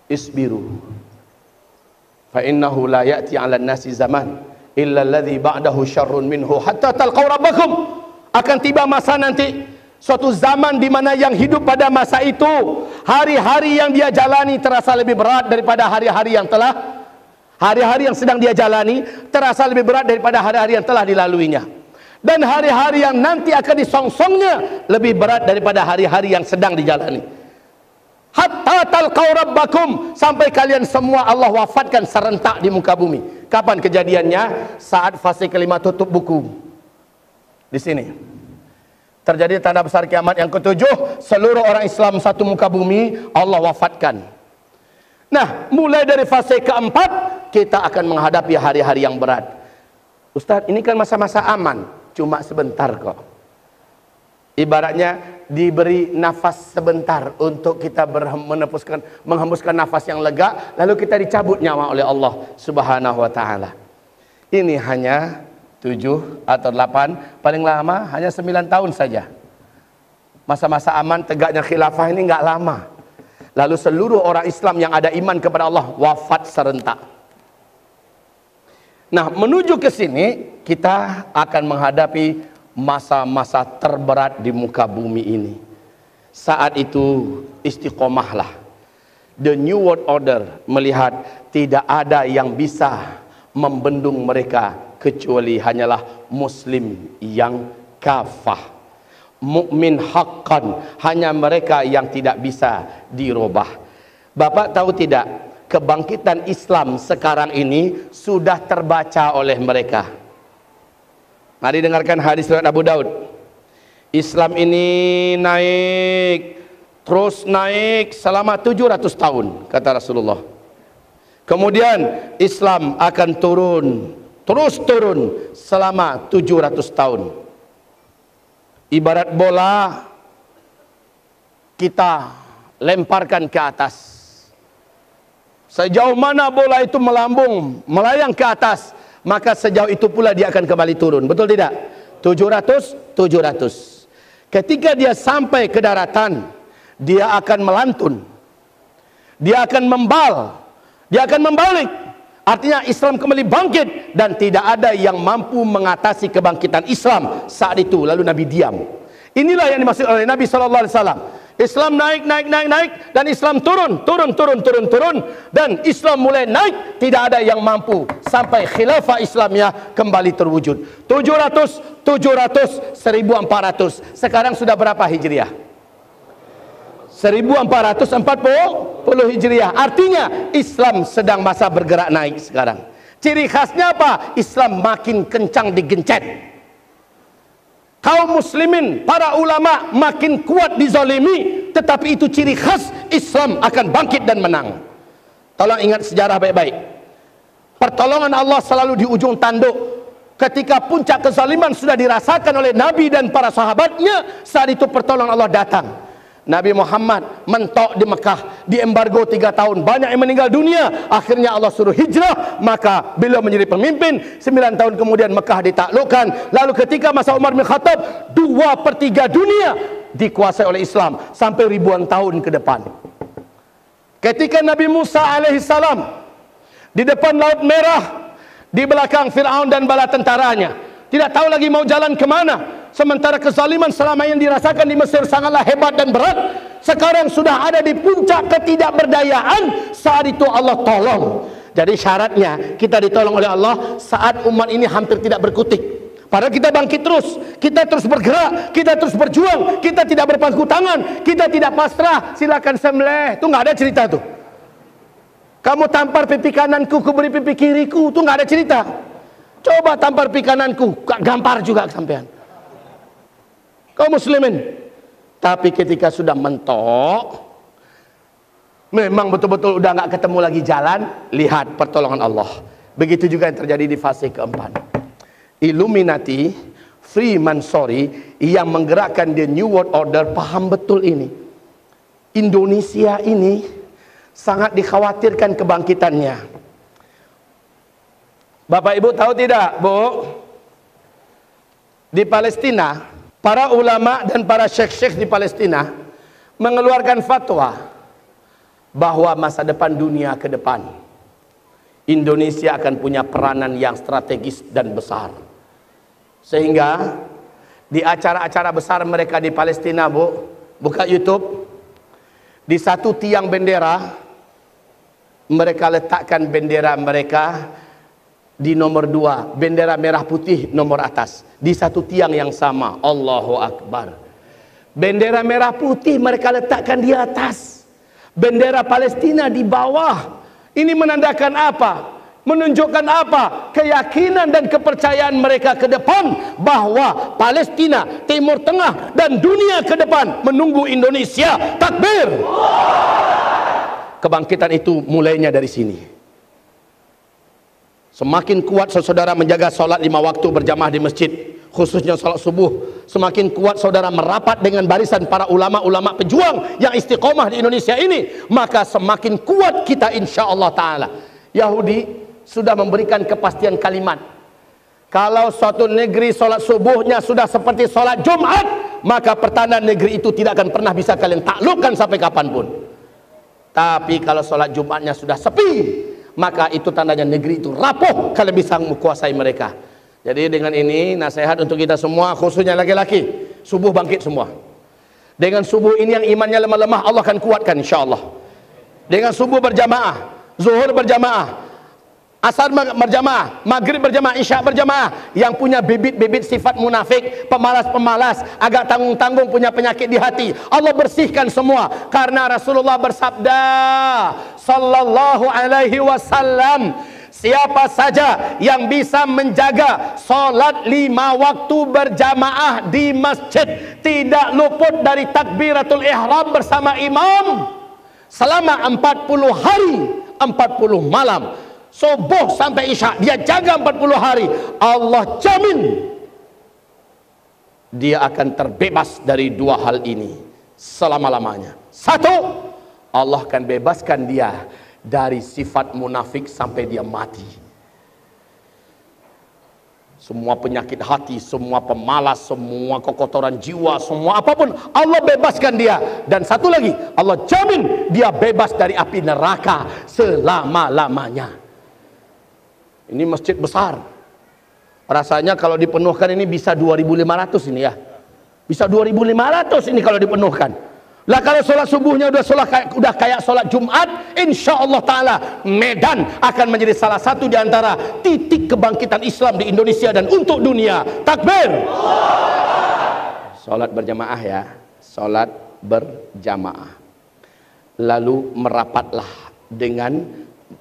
B: isbiru fa innahu la ya'ti 'alan nasi zaman illa alladhi ba'dahu syarrun minhu hatta talqaw rabbakum. Akan tiba masa nanti, suatu zaman di mana yang hidup pada masa itu, hari-hari yang dia jalani terasa lebih berat daripada hari-hari yang sedang dia jalani terasa lebih berat daripada hari-hari yang telah dilaluinya. Dan hari-hari yang nanti akan disongsongnya lebih berat daripada hari-hari yang sedang dijalani. Hatta talqaw rabbakum, sampai kalian semua Allah wafatkan serentak di muka bumi. Kapan kejadiannya? Saat fase kelima tutup buku. Di sini terjadi tanda besar kiamat yang ketujuh, seluruh orang Islam satu muka bumi Allah wafatkan. Nah, mulai dari fase keempat kita akan menghadapi hari-hari yang berat. Ustaz, ini kan masa-masa aman, cuma sebentar kok. Ibaratnya diberi nafas sebentar untuk kita menghembuskan nafas yang lega, lalu kita dicabut nyawa oleh Allah Subhanahu wa taala. Ini hanya 7 atau 8, paling lama hanya 9 tahun saja. Masa-masa aman tegaknya khilafah ini enggak lama. Lalu seluruh orang Islam yang ada iman kepada Allah wafat serentak. Nah, menuju ke sini kita akan menghadapi masa-masa terberat di muka bumi ini. Saat itu istiqomahlah. The New World Order melihat tidak ada yang bisa membendung mereka kecuali hanyalah muslim yang kafah, mukmin haqqan, hanya mereka yang tidak bisa dirubah. Bapak tahu tidak, kebangkitan Islam sekarang ini sudah terbaca oleh mereka. Mari dengarkan hadis riwayat Abu Daud. Islam ini naik, terus naik selama 700 tahun, kata Rasulullah. Kemudian Islam akan turun, terus turun selama 700 tahun. Ibarat bola kita lemparkan ke atas. Sejauh mana bola itu melambung, melayang ke atas, maka sejauh itu pula dia akan kembali turun. Betul tidak? 700. Ketika dia sampai ke daratan, dia akan melantun, dia akan membal, dia akan membalik. Artinya Islam kembali bangkit, dan tidak ada yang mampu mengatasi kebangkitan Islam saat itu. Lalu Nabi diam. Inilah yang dimaksud oleh Nabi SAW. Islam naik, dan Islam turun, dan Islam mulai naik, tidak ada yang mampu sampai khilafah Islamiyah kembali terwujud. 700, 1400. Sekarang sudah berapa Hijriah? 1440 Hijriah. Artinya Islam sedang masa bergerak naik sekarang. Ciri khasnya apa? Islam makin kencang digencet. kaum muslimin, para ulama makin kuat dizalimi, tetapi itu ciri khas Islam akan bangkit dan menang. Tolong ingat sejarah baik-baik. Pertolongan Allah selalu di ujung tanduk. Ketika puncak kezaliman sudah dirasakan oleh Nabi dan para sahabatnya, saat itu pertolongan Allah datang. Nabi Muhammad mentok di Mekah, di embargo 3 tahun, banyak yang meninggal dunia. Akhirnya Allah suruh hijrah, maka beliau menjadi pemimpin. 9 tahun kemudian Mekah ditaklukkan. Lalu ketika masa Umar bin Khattab, 2/3 dunia dikuasai oleh Islam sampai ribuan tahun ke depan. Ketika Nabi Musa alaihissalam di depan Laut Merah, di belakang Fir'aun dan bala tentaranya, tidak tahu lagi mau jalan kemana. Sementara kezaliman selama yang dirasakan di Mesir sangatlah hebat dan berat, sekarang sudah ada di puncak ketidakberdayaan. Saat itu Allah tolong. Jadi syaratnya kita ditolong oleh Allah saat umat ini hampir tidak berkutik. Padahal kita bangkit terus, kita terus bergerak, kita terus berjuang, kita tidak berpangku tangan, kita tidak pasrah. Silakan sembelih, itu nggak ada cerita tuh. Kamu tampar pipi kananku, ku beri pipi kiriku, itu nggak ada cerita. Coba tampar pipi kananku, gampar juga sampean. Kaum muslimin. Tapi ketika sudah mentok, memang betul-betul udah nggak ketemu lagi jalan, lihat pertolongan Allah. Begitu juga yang terjadi di fase keempat. Illuminati, Freemasonry yang menggerakkan the New World Order paham betul ini. Indonesia ini sangat dikhawatirkan kebangkitannya. Bapak Ibu tahu tidak, Bu? Di Palestina, para ulama dan para syekh-syekh di Palestina mengeluarkan fatwa bahwa masa depan dunia ke depan Indonesia akan punya peranan yang strategis dan besar. Sehingga di acara-acara besar mereka di Palestina, Bu, buka YouTube, di satu tiang bendera mereka letakkan bendera mereka di nomor 2, bendera merah putih nomor atas, di satu tiang yang sama. Allahu Akbar. Bendera merah putih mereka letakkan di atas, bendera Palestina di bawah. Ini menandakan apa? Menunjukkan apa? Keyakinan dan kepercayaan mereka ke depan bahwa Palestina, Timur Tengah dan dunia ke depan menunggu Indonesia. Takbir. Kebangkitan itu mulainya dari sini. Semakin kuat saudara menjaga sholat 5 waktu berjamaah di masjid, khususnya sholat subuh, semakin kuat saudara merapat dengan barisan para ulama-ulama pejuang yang istiqomah di Indonesia ini, maka semakin kuat kita insya Allah ta'ala. Yahudi sudah memberikan kepastian kalimat, kalau suatu negeri sholat subuhnya sudah seperti sholat Jumat, maka pertanda negeri itu tidak akan pernah bisa kalian taklukkan sampai kapanpun. Tapi kalau sholat Jumatnya sudah sepi, maka itu tandanya negeri itu rapuh, kalian bisa menguasai mereka. Jadi dengan ini nasihat untuk kita semua, khususnya laki-laki, subuh bangkit semua. Dengan subuh ini yang imannya lemah-lemah Allah akan kuatkan insya Allah. Dengan subuh berjamaah, zuhur berjamaah, asar berjamaah, maghrib berjamaah, isya berjamaah. Yang punya bibit-bibit sifat munafik, pemalas-pemalas, agak tanggung-tanggung, punya penyakit di hati, Allah bersihkan semua. Karena Rasulullah bersabda sallallahu alaihi wasallam, siapa saja yang bisa menjaga solat 5 waktu berjamaah di masjid, tidak luput dari takbiratul ihram bersama imam selama 40 hari 40 malam, subuh sampai isya, dia jaga 40 hari, Allah jamin dia akan terbebas dari 2 hal ini selama-lamanya. 1, Allah akan bebaskan dia dari sifat munafik sampai dia mati. Semua penyakit hati, semua pemalas, semua kekotoran jiwa, semua apapun, Allah bebaskan dia. Dan 1 lagi, Allah jamin dia bebas dari api neraka selama-lamanya. Ini masjid besar. Rasanya kalau dipenuhkan ini bisa 2.500 ini ya. Bisa 2.500 ini kalau dipenuhkan. Lah kalau sholat subuhnya udah kayak sholat Jumat, insya Allah Ta'ala Medan akan menjadi salah satu di antara titik kebangkitan Islam di Indonesia dan untuk dunia. Takbir. Sholat berjamaah ya, sholat berjamaah. Lalu merapatlah dengan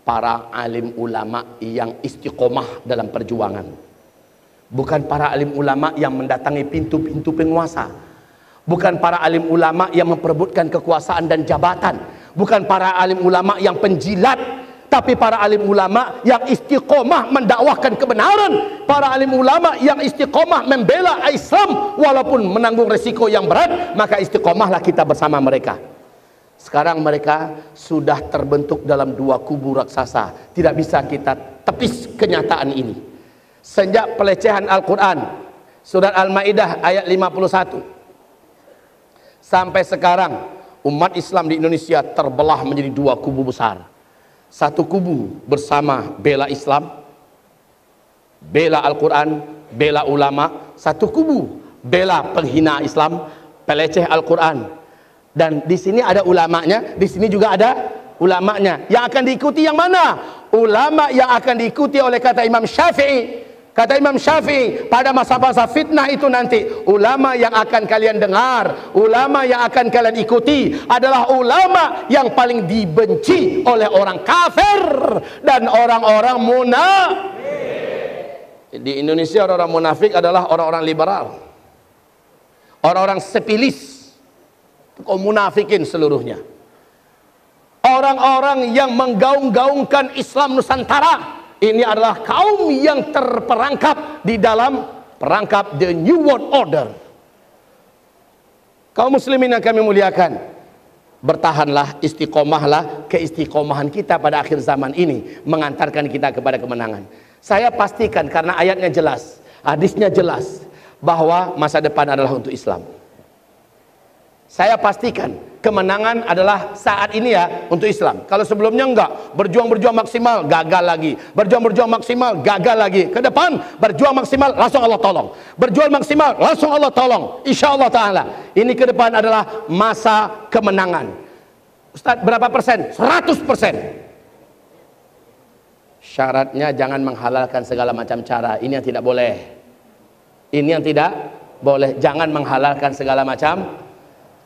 B: para alim ulama yang istiqomah dalam perjuangan. Bukan para alim ulama yang mendatangi pintu-pintu penguasa. Bukan para alim ulama yang memperebutkan kekuasaan dan jabatan. Bukan para alim ulama yang penjilat, tapi para alim ulama yang istiqomah mendakwahkan kebenaran. Para alim ulama yang istiqomah membela Islam walaupun menanggung resiko yang berat, maka istiqomahlah kita bersama mereka. Sekarang mereka sudah terbentuk dalam dua kubu raksasa. Tidak bisa kita tepis kenyataan ini. Sejak pelecehan Al-Quran, surat Al-Ma'idah ayat 51, sampai sekarang umat Islam di Indonesia terbelah menjadi dua kubu besar. Satu kubu bersama bela Islam, bela Al-Quran, bela ulama. Satu kubu bela penghina Islam, peleceh Al-Quran. Dan di sini ada ulamanya, di sini juga ada ulamanya. Yang akan diikuti yang mana? Ulama yang akan diikuti oleh kata Imam Syafi'i. Kata Imam Syafi'i, pada masa-masa fitnah itu nanti, ulama yang akan kalian dengar, ulama yang akan kalian ikuti adalah ulama yang paling dibenci oleh orang kafir dan orang-orang munafik. Di Indonesia orang-orang munafik adalah orang-orang liberal, orang-orang sepilis, kaum munafikin seluruhnya. Orang-orang yang menggaung-gaungkan Islam Nusantara, ini adalah kaum yang terperangkap di dalam perangkap the New World Order. Kaum muslimin yang kami muliakan, bertahanlah, istiqomahlah. Keistiqomahan kita pada akhir zaman ini mengantarkan kita kepada kemenangan. Saya pastikan, karena ayatnya jelas, hadisnya jelas, bahwa masa depan adalah untuk Islam. Saya pastikan kemenangan adalah saat ini ya untuk Islam. Kalau sebelumnya enggak, berjuang-berjuang maksimal, gagal lagi. Berjuang-berjuang maksimal, gagal lagi. Ke depan, berjuang maksimal, langsung Allah tolong. Berjuang maksimal, langsung Allah tolong. Insya Allah Ta'ala. Ini ke depan adalah masa kemenangan. Ustaz, berapa persen? 100%. Syaratnya jangan menghalalkan segala macam cara. Ini yang tidak boleh. Ini yang tidak boleh. Jangan menghalalkan segala macam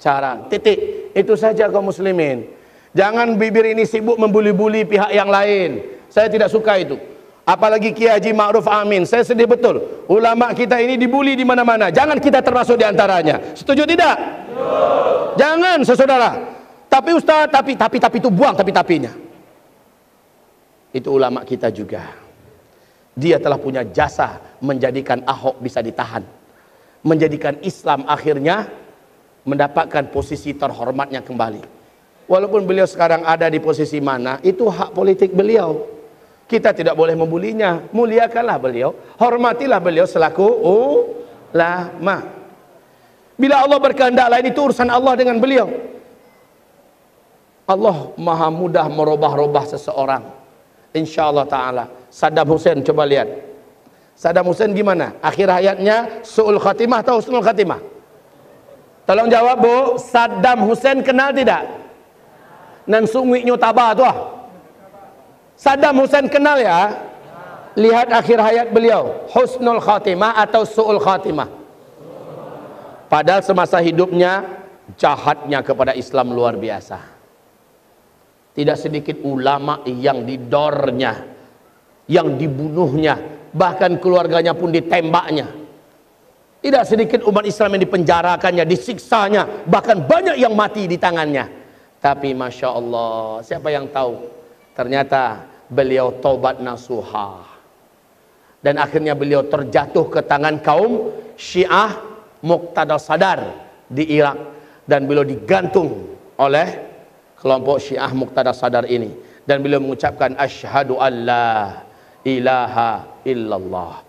B: cara. Titik. Itu saja kaum muslimin. Jangan bibir ini sibuk membuli-buli pihak yang lain. Saya tidak suka itu. Apalagi Kiai Haji Ma'ruf Amin. Saya sedih betul. Ulama kita ini dibuli di mana-mana. Jangan kita termasuk di antaranya. Setuju tidak? Jangan, saudara. Tapi Ustaz, tapi itu buang tapi-tapinya. Itu ulama kita juga. Dia telah punya jasa menjadikan Ahok bisa ditahan. Menjadikan Islam akhirnya mendapatkan posisi terhormatnya kembali. Walaupun beliau sekarang ada di posisi mana, itu hak politik beliau. Kita tidak boleh membulinya. Muliakanlah beliau, hormatilah beliau selaku ulama. Bila Allah berkehendak lain, itu urusan Allah dengan beliau. Allah maha mudah merubah-rubah seseorang. InsyaAllah ta'ala. Saddam Hussein, coba lihat Saddam Hussein gimana? Akhir hayatnya su'ul khatimah atau husnul khatimah? Tolong jawab Bu, Saddam Hussein kenal tidak? Nan sungwi nyutaba tu ah. Saddam Hussein kenal ya? Lihat akhir hayat beliau, husnul khatimah atau su'ul khatimah. Padahal semasa hidupnya jahatnya kepada Islam luar biasa. Tidak sedikit ulama yang didornya, yang dibunuhnya, bahkan keluarganya pun ditembaknya. Tidak sedikit umat Islam yang dipenjarakannya, disiksanya, bahkan banyak yang mati di tangannya. Tapi Masya Allah, siapa yang tahu? Ternyata beliau taubat nasuha. Dan akhirnya beliau terjatuh ke tangan kaum Syiah Muqtada Sadar di Irak. Dan beliau digantung oleh kelompok Syiah Muqtada Sadar ini. Dan beliau mengucapkan asyhadu alla ilaha illallah.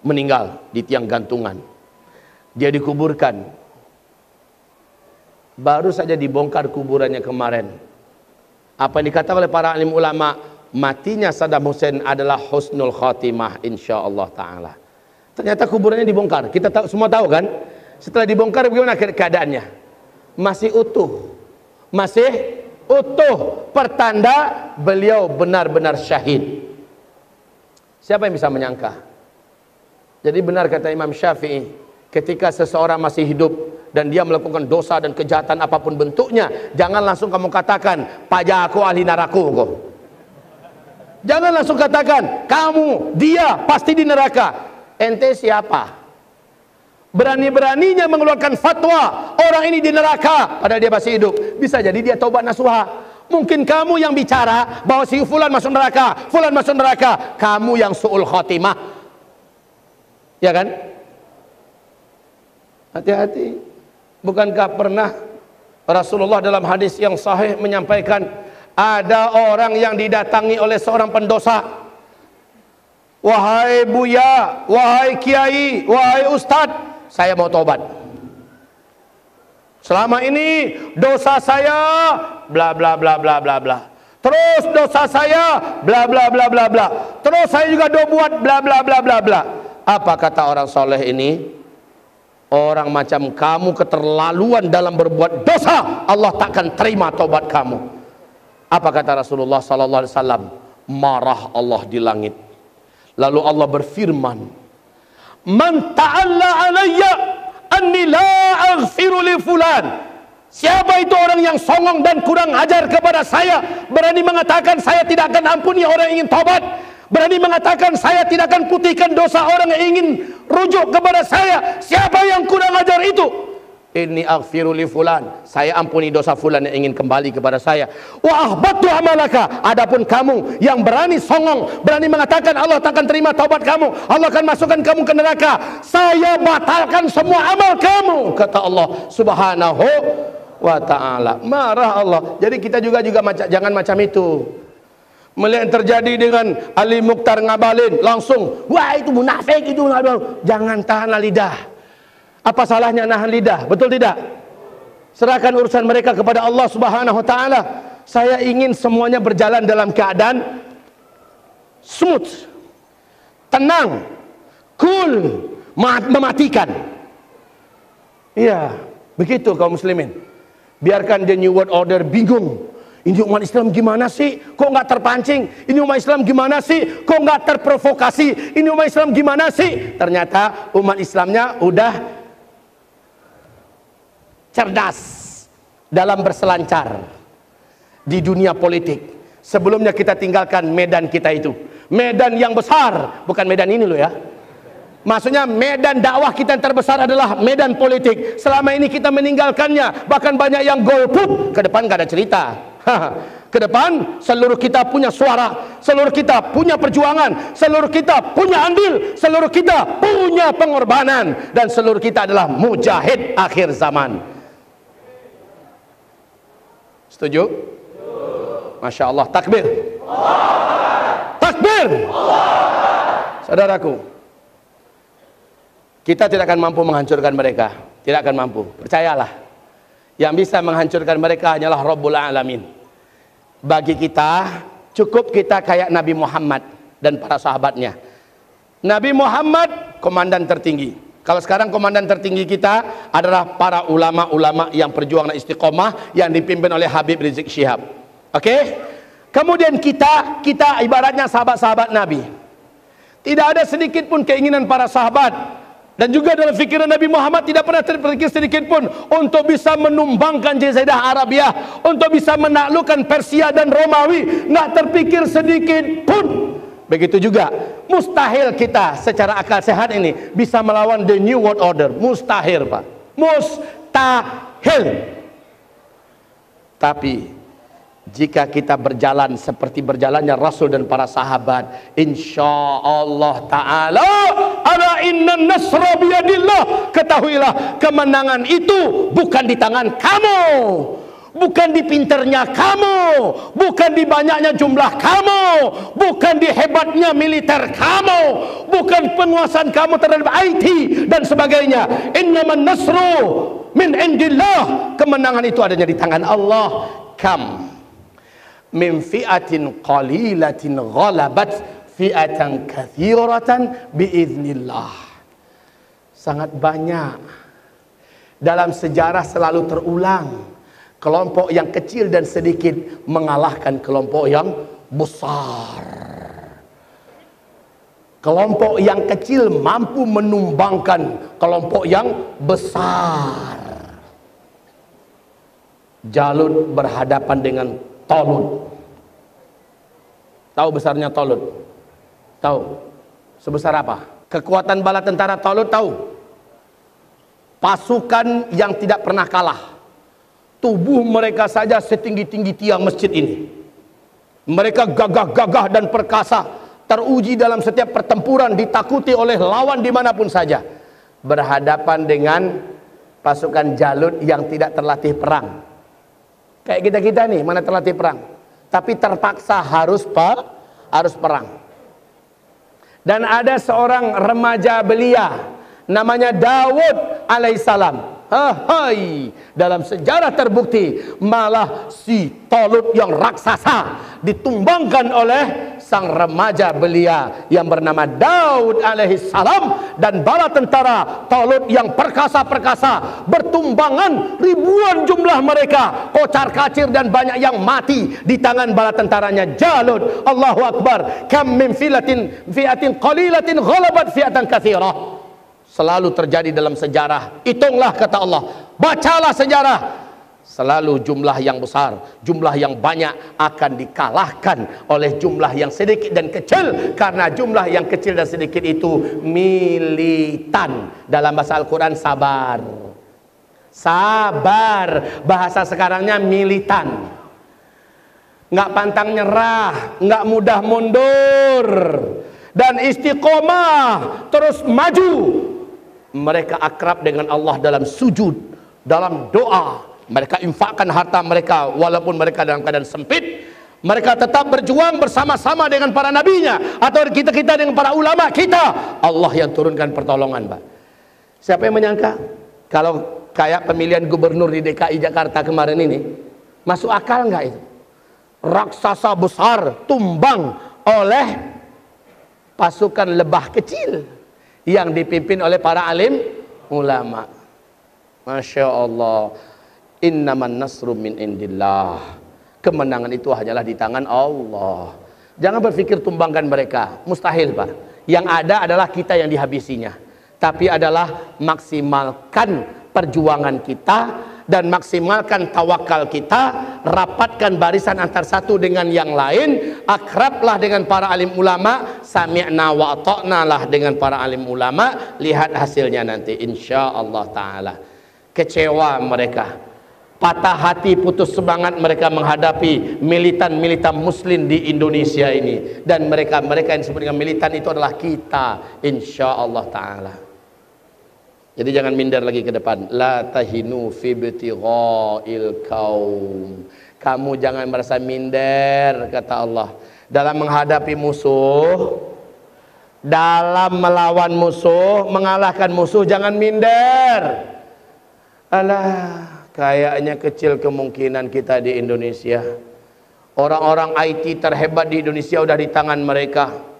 B: Meninggal di tiang gantungan. Dia dikuburkan. Baru saja dibongkar kuburannya kemarin. Apa yang dikatakan oleh para alim ulama, matinya Saddam Hussein adalah husnul khatimah insyaallah ta'ala. Ternyata kuburannya dibongkar. Kita tahu, semua tahu kan? Setelah dibongkar bagaimana keadaannya? Masih utuh. Masih utuh. Pertanda beliau benar-benar syahid. Siapa yang bisa menyangka? Jadi benar kata Imam Syafi'i, ketika seseorang masih hidup dan dia melakukan dosa dan kejahatan apapun bentuknya, jangan langsung kamu katakan, pajak aku ahli neraka kok. Jangan langsung katakan, kamu, dia pasti di neraka. Ente siapa? Berani-beraninya mengeluarkan fatwa orang ini di neraka padahal dia masih hidup. Bisa jadi dia taubat nasuha. Mungkin kamu yang bicara bahwa si fulan masuk neraka, fulan masuk neraka, kamu yang su'ul khotimah. Ya kan? Hati-hati. Bukankah pernah Rasulullah dalam hadis yang sahih menyampaikan ada orang yang didatangi oleh seorang pendosa. Wahai buya, wahai kiai, wahai ustadz, saya mau tobat. Selama ini dosa saya bla bla bla bla bla bla. Terus dosa saya bla bla bla bla bla. Terus saya juga buat bla bla bla bla bla. Apa kata orang soleh ini? Orang macam kamu keterlaluan dalam berbuat dosa, Allah takkan terima tobat kamu. Apa kata Rasulullah sallallahu alaihi wasallam? Marah Allah di langit. Lalu Allah berfirman, man ta'alla alayya anni la aghfiru li fulan. Siapa itu orang yang songong dan kurang ajar kepada saya, berani mengatakan saya tidak akan ampuni orang yang ingin taubat, berani mengatakan saya tidak akan putihkan dosa orang yang ingin rujuk kepada saya. Siapa yang kurang ajar itu? Inni aghfiru li fulan, saya ampuni dosa fulan yang ingin kembali kepada saya. Wa ahbatu amalaka, adapun kamu yang berani songong, berani mengatakan Allah takkan terima taubat kamu, Allah akan masukkan kamu ke neraka, saya batalkan semua amal kamu, kata Allah Subhanahu wa ta'ala. Marah Allah. Jadi kita juga jangan macam itu. Melihat terjadi dengan Ali Mukhtar Ngabalin, langsung wah itu munafik itu. Jangan tahan lidah. Apa salahnya nahan lidah? Betul tidak? Serahkan urusan mereka kepada Allah Subhanahu wa ta'ala. Saya ingin semuanya berjalan dalam keadaan smooth, tenang, cool, mematikan. Iya, begitu kaum muslimin. Biarkan the New World Order bingung. Ini umat Islam gimana sih? Kok nggak terpancing? Ini umat Islam gimana sih? Kok nggak terprovokasi? Ini umat Islam gimana sih? Ternyata umat Islamnya udah cerdas dalam berselancar di dunia politik. Sebelumnya kita tinggalkan medan kita itu, medan yang besar, bukan medan ini loh ya. Maksudnya medan dakwah kita yang terbesar adalah medan politik. Selama ini kita meninggalkannya, bahkan banyak yang golput. Ke depan gak ada cerita. Ke depan seluruh kita punya suara, seluruh kita punya perjuangan, seluruh kita punya andil, seluruh kita punya pengorbanan, dan seluruh kita adalah mujahid akhir zaman. Setuju? Masya Allah. Takbir. Takbir. Saudaraku, kita tidak akan mampu menghancurkan mereka. Tidak akan mampu. Percayalah. Yang bisa menghancurkan mereka hanyalah Rabbul Alamin. Bagi kita, cukup kita kayak Nabi Muhammad dan para sahabatnya. Nabi Muhammad, komandan tertinggi. Kalau sekarang komandan tertinggi kita adalah para ulama-ulama yang perjuangan istiqomah yang dipimpin oleh Habib Rizik Syihab. Oke? Kemudian kita ibaratnya sahabat-sahabat Nabi. Tidak ada sedikit pun keinginan para sahabat, dan juga dalam fikiran Nabi Muhammad tidak pernah terpikir sedikit pun untuk bisa menumbangkan Jazirah Arabiah, untuk bisa menaklukkan Persia dan Romawi. Nggak terpikir sedikit pun. Begitu juga mustahil kita secara akal sehat ini bisa melawan the New World Order. Mustahil, Pak. Mustahil. Tapi jika kita berjalan seperti berjalannya Rasul dan para sahabat, insyaallah ta'ala, ala inna nasra biyadillah, ketahuilah kemenangan itu bukan di tangan kamu, bukan di pinternya kamu, bukan di banyaknya jumlah kamu, bukan di hebatnya militer kamu, bukan penguasaan kamu terhadap IT dan sebagainya. Innaman nasru min indillah, kemenangan itu adanya di tangan Allah. Kam min fi'atin qalilatin ghalabat fi'atan kathiratan biiznillah. Sangat banyak dalam sejarah selalu terulang, kelompok yang kecil dan sedikit mengalahkan kelompok yang besar. Kelompok yang kecil mampu menumbangkan kelompok yang besar. Jalut berhadapan dengan Talut. Tahu besarnya Talut? Tahu? Sebesar apa? Kekuatan bala tentara Talut tahu? Pasukan yang tidak pernah kalah. Tubuh mereka saja setinggi-tinggi tiang masjid ini. Mereka gagah-gagah dan perkasa, teruji dalam setiap pertempuran, ditakuti oleh lawan dimanapun saja. Berhadapan dengan pasukan Jalut yang tidak terlatih perang. Kayak kita-kita nih, mana terlatih perang, tapi terpaksa harus perang. Dan ada seorang remaja belia namanya Daud alaihissalam. Dalam sejarah terbukti malah si Talut yang raksasa ditumbangkan oleh sang remaja belia yang bernama Daud alaihissalam, dan bala tentara Talut yang perkasa-perkasa bertumbangan, ribuan jumlah mereka, kocar-kacir dan banyak yang mati di tangan bala tentaranya Jalut. Allahu Akbar. Kam min fi'atin qalilatin ghalabat fi'atan katsirah. Selalu terjadi dalam sejarah. Hitunglah, kata Allah, bacalah sejarah. Selalu jumlah yang besar, jumlah yang banyak akan dikalahkan oleh jumlah yang sedikit dan kecil. Karena jumlah yang kecil dan sedikit itu militan. Dalam bahasa Al-Quran sabar. Sabar. Bahasa sekarangnya militan. Nggak pantang nyerah, nggak mudah mundur, dan istiqomah, terus maju. Mereka akrab dengan Allah dalam sujud, dalam doa. Mereka infakkan harta mereka walaupun mereka dalam keadaan sempit. Mereka tetap berjuang bersama-sama dengan para nabinya, atau kita-kita dengan para ulama kita. Allah yang turunkan pertolongan, Pak. Siapa yang menyangka kalau kayak pemilihan gubernur di DKI Jakarta kemarin ini, masuk akal nggak itu? Raksasa besar tumbang oleh pasukan lebah kecil yang dipimpin oleh para alim ulama. Masya Allah. Innaman nasru min indillah. Kemenangan itu hanyalah di tangan Allah. Jangan berpikir tumbangkan mereka, mustahil, Pak. Yang ada adalah kita yang dihabisinya. Tapi adalah maksimalkan perjuangan kita dan maksimalkan tawakal kita, rapatkan barisan antar satu dengan yang lain, akrablah dengan para alim ulama, sami'na wa ata'na lah dengan para alim ulama. Lihat hasilnya nanti insyaallah taala. Kecewa mereka, patah hati, putus semangat mereka menghadapi militan-militan muslim di Indonesia ini, dan mereka yang disebut dengan militan itu adalah kita insyaallah taala. Jadi jangan minder lagi ke depan. La tahinu fi ibtigha'il qaum. Kamu jangan merasa minder, kata Allah, dalam menghadapi musuh, dalam melawan musuh, mengalahkan musuh. Jangan minder. Alah, kayaknya kecil kemungkinan kita di Indonesia. Orang-orang IT terhebat di Indonesia udah di tangan mereka.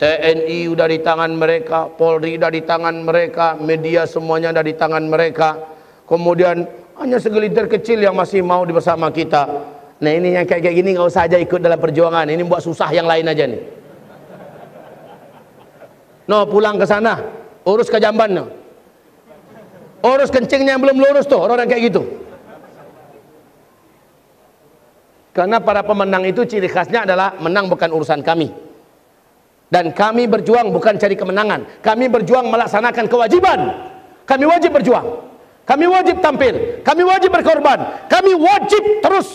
B: TNI udah di tangan mereka, Polri udah di tangan mereka, media semuanya udah di tangan mereka. Kemudian hanya segelintir kecil yang masih mau bersama kita. Nah ini yang kayak gini nggak usah aja ikut dalam perjuangan. Ini buat susah yang lain aja nih. No, pulang ke sana, urus ke jamban no. Urus kencingnya yang belum lurus tuh, orang kayak gitu. Karena para pemenang itu ciri khasnya adalah menang bukan urusan kami. Dan kami berjuang bukan cari kemenangan. Kami berjuang melaksanakan kewajiban. Kami wajib berjuang. Kami wajib tampil. Kami wajib berkorban. Kami wajib terus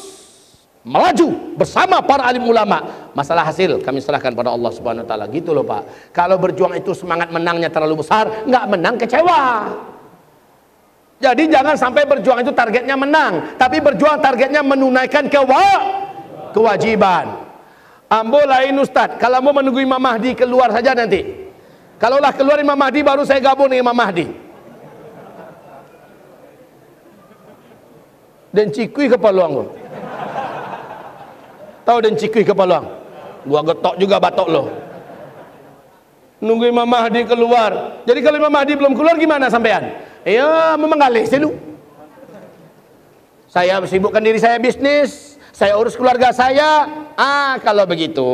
B: melaju bersama para alim ulama. Masalah hasil kami serahkan pada Allah Subhanahu wa taala. Gitu loh, Pak. Kalau berjuang itu semangat menangnya terlalu besar, nggak menang kecewa. Jadi jangan sampai berjuang itu targetnya menang, tapi berjuang targetnya menunaikan kewajiban. Ambo lain Ustaz, kalau mau menunggu Imam Mahdi keluar saja nanti. Kalaulah keluar Imam Mahdi baru saya gabung dengan Imam Mahdi. Dan cikui ke Paluang. Tahu dan cikui ke Paluang? Gua getok juga batok lo. Nunggu Imam Mahdi keluar. Jadi kalau Imam Mahdi belum keluar gimana sampean? Ya memang galih dulu. Saya sibukkan diri saya bisnis. Saya urus keluarga saya. Kalau begitu,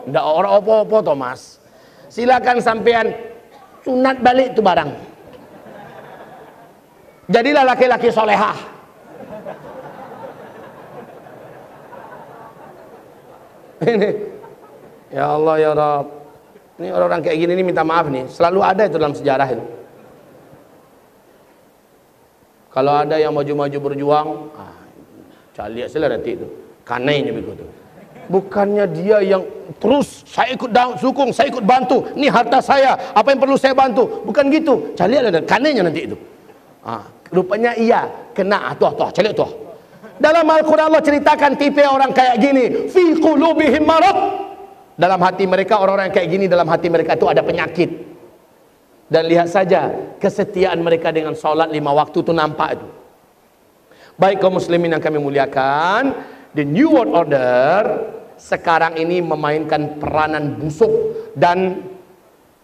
B: ndak orang opo-opo Thomas. Silakan sampean sunat balik itu barang. Jadilah laki-laki solehah. Ini. Ya Allah ya Rabb. Ini orang-orang kayak gini nih, minta maaf nih, selalu ada itu dalam sejarah itu. Kalau ada yang maju-maju berjuang, lihat sila nanti itu, kanainya begitu. Bukannya dia yang terus saya ikut dukung, saya ikut bantu, ini harta saya, apa yang perlu saya bantu, bukan gitu. Lihat ada kanainya nanti itu. Rupanya iya, kena tuh, lihat tuh. Dalam Al-Quran Allah ceritakan tipe orang kayak gini, fi qulubihim marad. Dalam hati mereka, orang-orang yang kayak gini, dalam hati mereka itu ada penyakit. Dan lihat saja kesetiaan mereka dengan sholat 5 waktu itu nampak itu. Baik kaum muslimin yang kami muliakan, the New World Order sekarang ini memainkan peranan busuk dan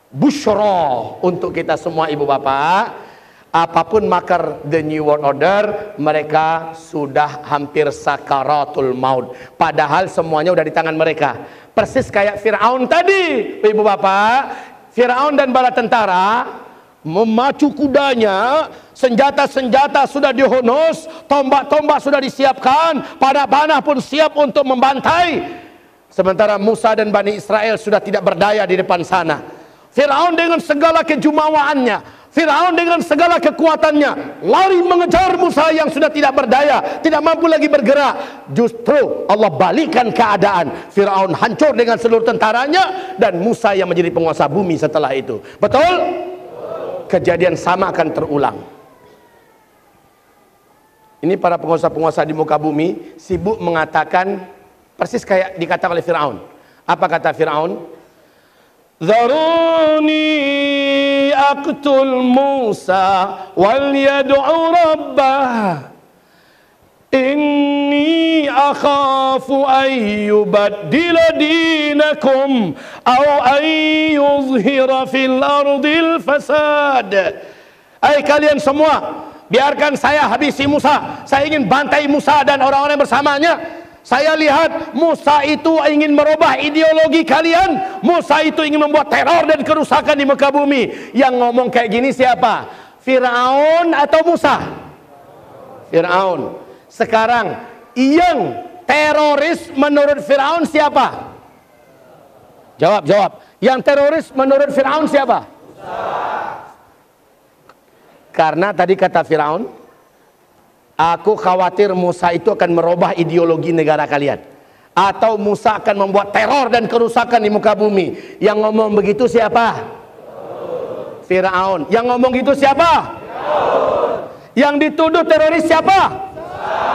B: busyra untuk kita semua ibu bapak. Apapun makar the New World Order, mereka sudah hampir sakaratul maut. Padahal semuanya udah di tangan mereka. Persis kayak Fir'aun tadi, ibu bapak. Fir'aun dan bala tentara memacu kudanya, senjata-senjata sudah dihunus, tombak-tombak sudah disiapkan, panah-panah pun siap untuk membantai. Sementara Musa dan Bani Israel sudah tidak berdaya di depan sana. Fir'aun dengan segala kejumawaannya, Fir'aun dengan segala kekuatannya lari mengejar Musa yang sudah tidak berdaya, tidak mampu lagi bergerak. Justru Allah balikkan keadaan, Fir'aun hancur dengan seluruh tentaranya dan Musa yang menjadi penguasa bumi setelah itu. Betul? Kejadian sama akan terulang. Ini para penguasa-penguasa di muka bumi sibuk mengatakan persis kayak dikatakan oleh Fir'aun. Apa kata Fir'aun? Zaruni aqtul Musa wal yad'u rabbah inni akhafu an yubaddila dinakum aw an yuzhira fil ardil fasad. Hai kalian semua, biarkan saya habisi Musa. Saya ingin bantai Musa dan orang-orang bersamanya. Saya lihat Musa itu ingin merubah ideologi kalian. Musa itu ingin membuat teror dan kerusakan di muka bumi. Yang ngomong kayak gini siapa? Fir'aun atau Musa? Fir'aun. Sekarang yang teroris menurut Fir'aun siapa? Jawab. Yang teroris menurut Fir'aun siapa? Musa. Karena tadi kata Fir'aun, aku khawatir Musa itu akan merubah ideologi negara kalian. Atau Musa akan membuat teror dan kerusakan di muka bumi. Yang ngomong begitu siapa? Fir'aun. Yang ngomong gitu siapa? Fir'aun. Yang dituduh teroris siapa? Musa.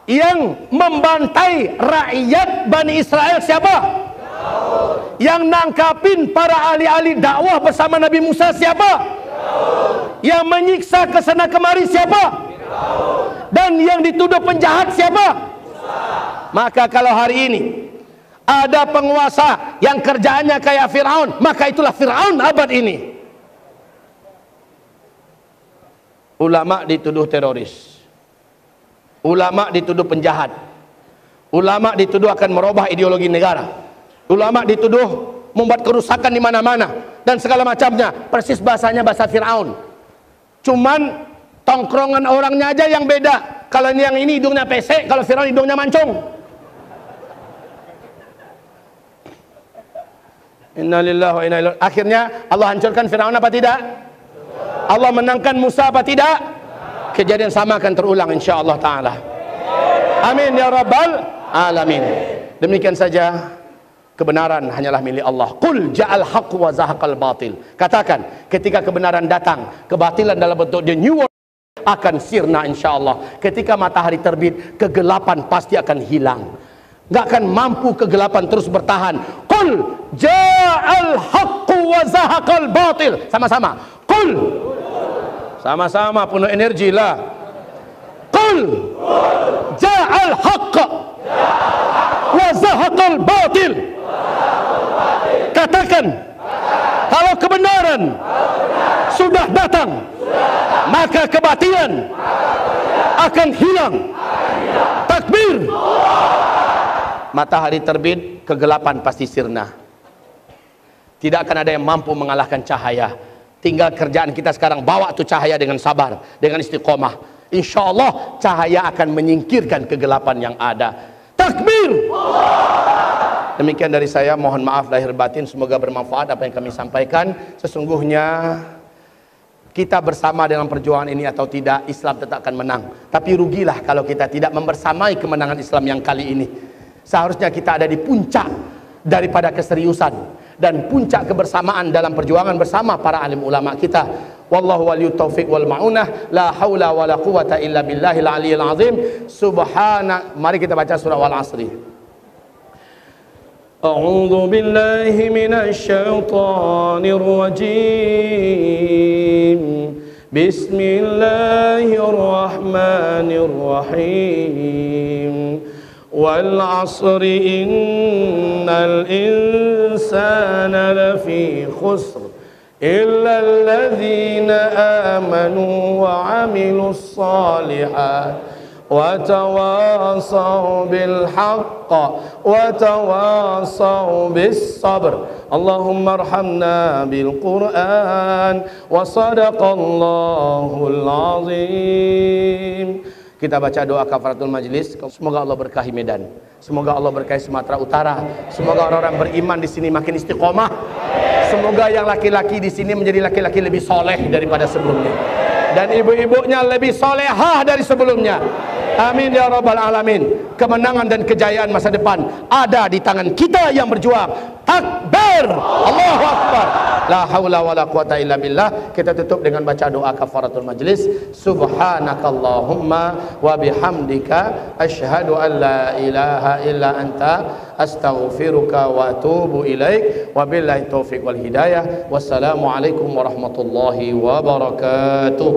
B: Yang membantai rakyat Bani Israel siapa? Fir'aun. Yang nangkapin para ahli-ahli dakwah bersama Nabi Musa siapa? Fir'aun. Yang menyiksa kesana kemari siapa? Dan yang dituduh penjahat siapa? Musa. Maka kalau hari ini ada penguasa yang kerjaannya kayak Fir'aun, maka itulah Fir'aun abad ini. Ulama dituduh teroris, ulama dituduh penjahat, ulama dituduh akan merubah ideologi negara, ulama dituduh membuat kerusakan di mana-mana dan segala macamnya. Persis bahasanya bahasa Fir'aun. Cuman tongkrongan orangnya aja yang beda. Kalau yang ini hidungnya pesek, kalau Fir'aun hidungnya mancung. Innalillahi wa inna ilaihi. Akhirnya Allah hancurkan Fir'aun apa tidak? Allah menangkan Musa apa tidak? Kejadian sama akan terulang insyaallah taala. Amin ya rabbal alamin. Demikian saja. Kebenaran hanyalah milik Allah. Qul ja'al haqq wa zahaqal batil. Katakan, ketika kebenaran datang, kebatilan dalam bentuk the new world akan sirna insyaallah. Ketika matahari terbit, kegelapan pasti akan hilang. Gak akan mampu kegelapan terus bertahan. Qul ja'al haqqu wa zahaqal batil. Sama-sama. Qul. Sama-sama penuh energi lah. Qul ja'al haqqu wa zahaqal batil. Katakan, kalau kebenaran sudah datang, maka kebatilan akan hilang. Takbir. Matahari terbit, kegelapan pasti sirna. Tidak akan ada yang mampu mengalahkan cahaya. Tinggal kerjaan kita sekarang bawa tuh cahaya dengan sabar, dengan istiqomah. Insya Allah cahaya akan menyingkirkan kegelapan yang ada. Takbir. Demikian dari saya, mohon maaf lahir batin, semoga bermanfaat apa yang kami sampaikan. Sesungguhnya kita bersama dalam perjuangan ini atau tidak, Islam tetap akan menang. Tapi rugilah kalau kita tidak membersamai kemenangan Islam yang kali ini. Seharusnya kita ada di puncak daripada keseriusan dan puncak kebersamaan dalam perjuangan bersama para alim ulama kita. Wallahu waliyut taufiq wal ma'unah, la haula wala quwata illa billahil aliyil azim. Mari kita baca surah Wal Asri.
A: A'udzu billahi minasy syaithanir rajim. Bismillahirrahmanirrahim. Wal 'asri innal insana lafi khusr illa alladhina amanu wa 'amilus shalihat وتواصوا بالحق وتواصوا بالصبر اللهم ارحمنا بالقرآن وصدق الله العظيم. Kita baca doa kafaratul majlis. Semoga Allah berkahi Medan, semoga Allah berkahi Sumatera Utara, semoga orang-orang beriman di sini makin istiqomah, semoga yang laki-laki di sini menjadi laki-laki lebih soleh daripada sebelumnya, dan ibu-ibunya lebih solehah dari sebelumnya. Amin ya rabbal alamin. Kemenangan dan kejayaan masa depan ada di tangan kita yang berjuang. Takbir, Allahu Akbar, la haula wala quwata illa billah. Kita tutup dengan baca doa kafaratul majlis. Subhanakallahumma wa bihamdika asyhadu an la ilaha illa anta astaghfiruka wa atubu ilaik. Wabillahi taufiq wal hidayah. Wassalamu alaikum warahmatullahi wabarakatuh.